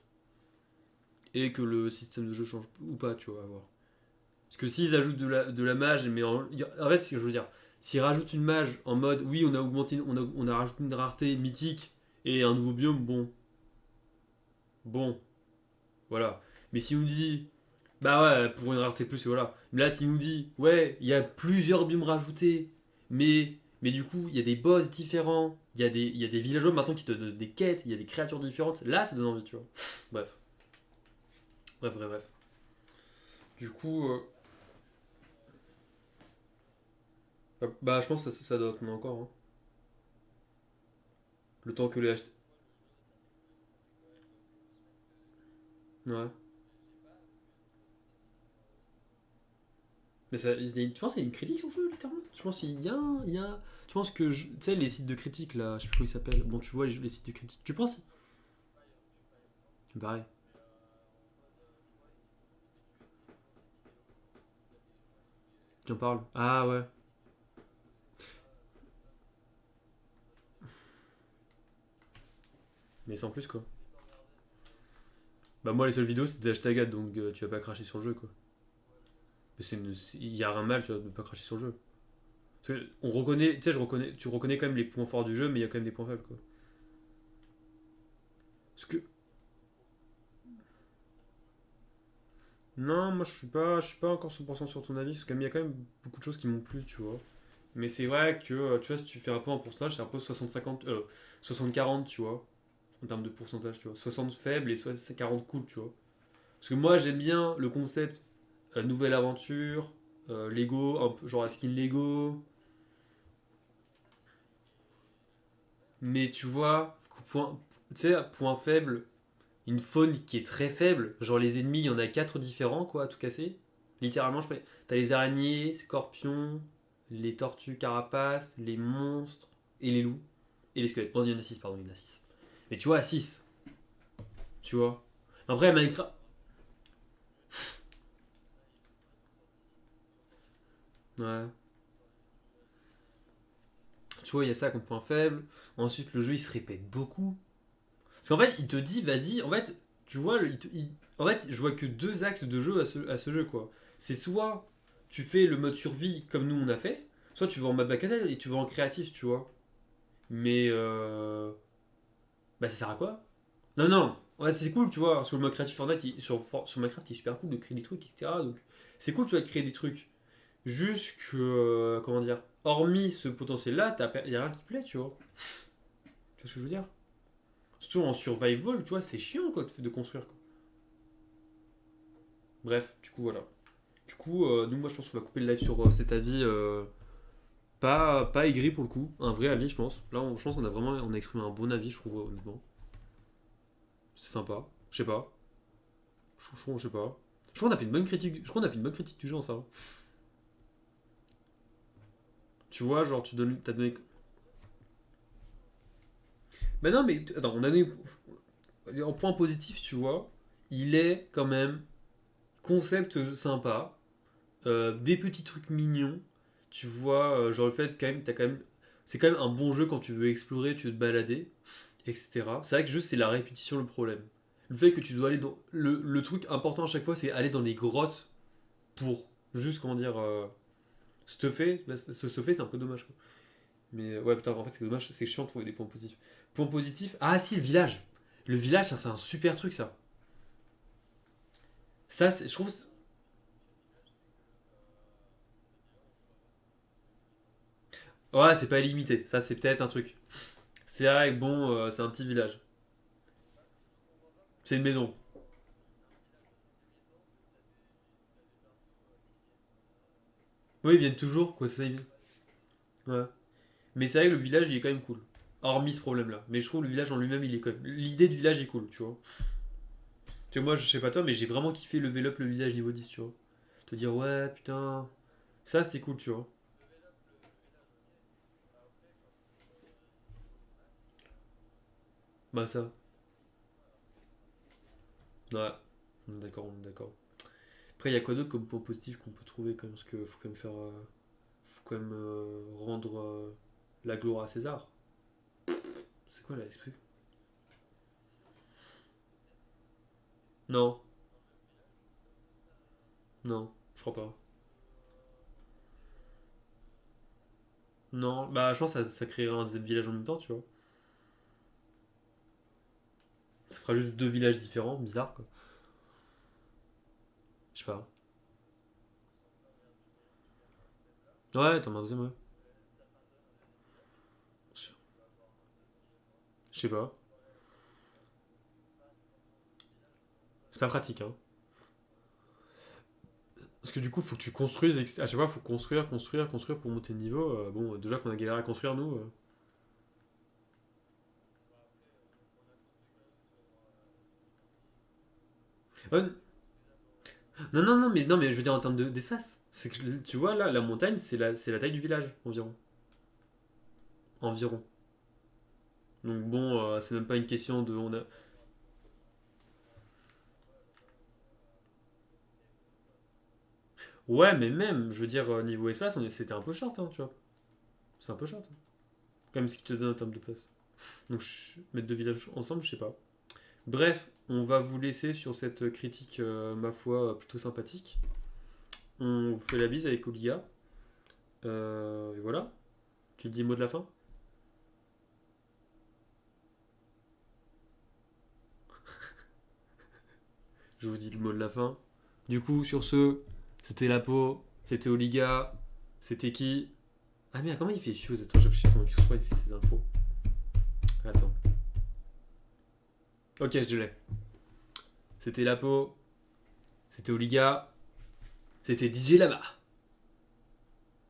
Speaker 1: Et que le système de jeu change ou pas, tu vois, à voir. Parce que s'ils ajoutent de la mage, mais en fait, ce que je veux dire, s'ils rajoutent une mage en mode, oui, on a augmenté, on a rajouté une rareté mythique et un nouveau biome, bon, voilà. Mais si on nous dit, bah ouais, pour une rareté plus, et voilà. Mais là, s'il nous dit, ouais, il y a plusieurs biomes rajoutés, mais du coup, il y a des boss différents, il y a des villageois maintenant qui te donnent des quêtes, il y a des créatures différentes, là, ça donne envie, tu vois. Bref, bref, bref, bref. Du coup, bah, je pense que ça doit tenir encore, hein. Le temps que les acheter. Ouais. Mais tu penses qu'il y a une critique sur le jeu, littéralement? Je pense qu'il y a, Tu penses que, tu sais, les sites de critiques, là, je sais plus comment ils s'appellent. Bon, tu vois les sites de critiques. Tu penses? Pareil. Tu en parles. Ah ouais. Mais sans plus, quoi. Bah, moi, les seules vidéos, c'était d'acheter Agathe, donc tu vas pas cracher sur le jeu, quoi. Mais il y a rien de mal, tu vois, de pas cracher sur le jeu. Parce que on reconnaît, tu sais, tu reconnais quand même les points forts du jeu, mais il y a quand même des points faibles, quoi. Parce que, non, moi, je suis pas encore 100% sur ton avis, parce qu'il y a quand même beaucoup de choses qui m'ont plu, tu vois. Mais c'est vrai que, tu vois, si tu fais un peu en pourcentage, c'est un peu 60-50, 60-40, tu vois, en termes de pourcentage, tu vois. 60 faible et 40 cool, tu vois. Parce que moi, j'aime bien le concept nouvelle aventure, Lego, un peu, genre la skin Lego. Mais tu vois, tu sais, point faible, une faune qui est très faible. Genre les ennemis, il y en a 4 différents, quoi, à tout casser. Littéralement, t'as les araignées, scorpions, les tortues carapaces, les monstres et les loups. Et les squelettes. Bon, il y en a 6, pardon, il y en a 6. Mais tu vois, 6, tu vois. Après, Minecraft. Ouais. Tu vois, il y a ça comme point faible. Ensuite, le jeu, il se répète beaucoup. Parce qu'en fait, il te dit, vas-y, en fait, tu vois, en fait, je vois que deux axes de jeu à ce jeu, quoi. C'est soit tu fais le mode survie comme nous on a fait, soit tu vas en mode bac et tu vas en créatif, tu vois. Mais, bah, ça sert à quoi? Non, non, ouais, c'est cool, tu vois, sur le mode créatif Fortnite, sur Minecraft, il est super cool de créer des trucs, etc. Donc, c'est cool, tu vas créer des trucs. Juste que, comment dire, hormis ce potentiel-là, il y a rien qui te plaît, tu vois. Tu vois ce que je veux dire? Surtout en survival, tu vois, c'est chiant, quoi, de construire, quoi. Bref, du coup, voilà. Du coup, nous, moi, je pense qu'on va couper le live sur cet avis pas aigri pour le coup. Un vrai avis, je pense. Là, je pense qu'on a vraiment on a exprimé un bon avis, je trouve, honnêtement. C'est sympa. Je sais pas. Je sais pas. Je crois qu'on a fait une bonne critique. Je crois qu'on a fait une bonne critique du jeu en ça. Tu vois, genre, t'as donné. Mais non, mais attends, on a donné. En point positif, tu vois, il est quand même concept sympa. Des petits trucs mignons. Tu vois, genre le fait quand même, t'as quand même. C'est quand même un bon jeu quand tu veux explorer, tu veux te balader, etc. C'est vrai que juste c'est la répétition le problème. Le fait que tu dois aller dans. Le truc important à chaque fois, c'est aller dans les grottes pour juste, comment dire, stuffer. Bah, se stuffer, c'est un peu dommage, quoi. Mais ouais, putain, en fait, c'est dommage, c'est chiant de trouver des points positifs. Point positif. Ah, si, le village. Le village, ça, c'est un super truc, ça. Ça, je trouve. Ouais, c'est pas illimité. Ça, c'est peut-être un truc. C'est vrai que bon, c'est un petit village. C'est une maison. Oui, ils viennent toujours, quoi, c'est ça. Ouais. Mais c'est vrai que le village, il est quand même cool. Hormis ce problème-là. Mais je trouve le village en lui-même, il est cool. L'idée du village est cool, tu vois. Tu vois, moi, je sais pas toi, mais j'ai vraiment kiffé level up le village niveau 10, tu vois. Te dire, ouais, putain. Ça, c'était cool, tu vois. Bah, ça. Ouais. On est d'accord, on est d'accord. Après, il y a quoi d'autre comme point positif qu'on peut trouver quand même, parce qu'il faut quand même faire. Faut quand même rendre la gloire à César. C'est quoi là, l'esprit? Non, non, je crois pas. Non, bah je pense que ça créera un deuxième village en même temps, tu vois. Ça fera juste deux villages différents, bizarre quoi. Je sais pas. Ouais, t'en as un deuxième, ouais. Je je sais pas. C'est pas pratique, hein. Parce que du coup, faut que tu construises, à chaque fois, faut construire, construire, construire pour monter de niveau. Bon, déjà qu'on a galéré à construire, nous. Ouais, non, mais je veux dire en termes d'espace. C'est que, tu vois, là, la montagne, c'est la taille du village, environ. Environ. Donc bon, c'est même pas une question de. Ouais, mais même, je veux dire, niveau espace, c'était un peu short, hein, tu vois. C'est un peu short, hein. Quand même ce qui te donne en termes de place. Donc, mettre deux villages ensemble, je sais pas. Bref, on va vous laisser sur cette critique, ma foi, plutôt sympathique. On vous fait la bise avec Oliga. Et voilà. Tu te dis mot de la fin? Je vous dis le mot de la fin. Du coup, sur ce, c'était la peau, c'était Oliga, c'était qui? Ah merde, comment il fait Fuse? Attends, je sais comment Fuse il fait ses intros. Attends. Ok, je l'ai. C'était la peau, c'était Oliga, c'était DJ là-bas.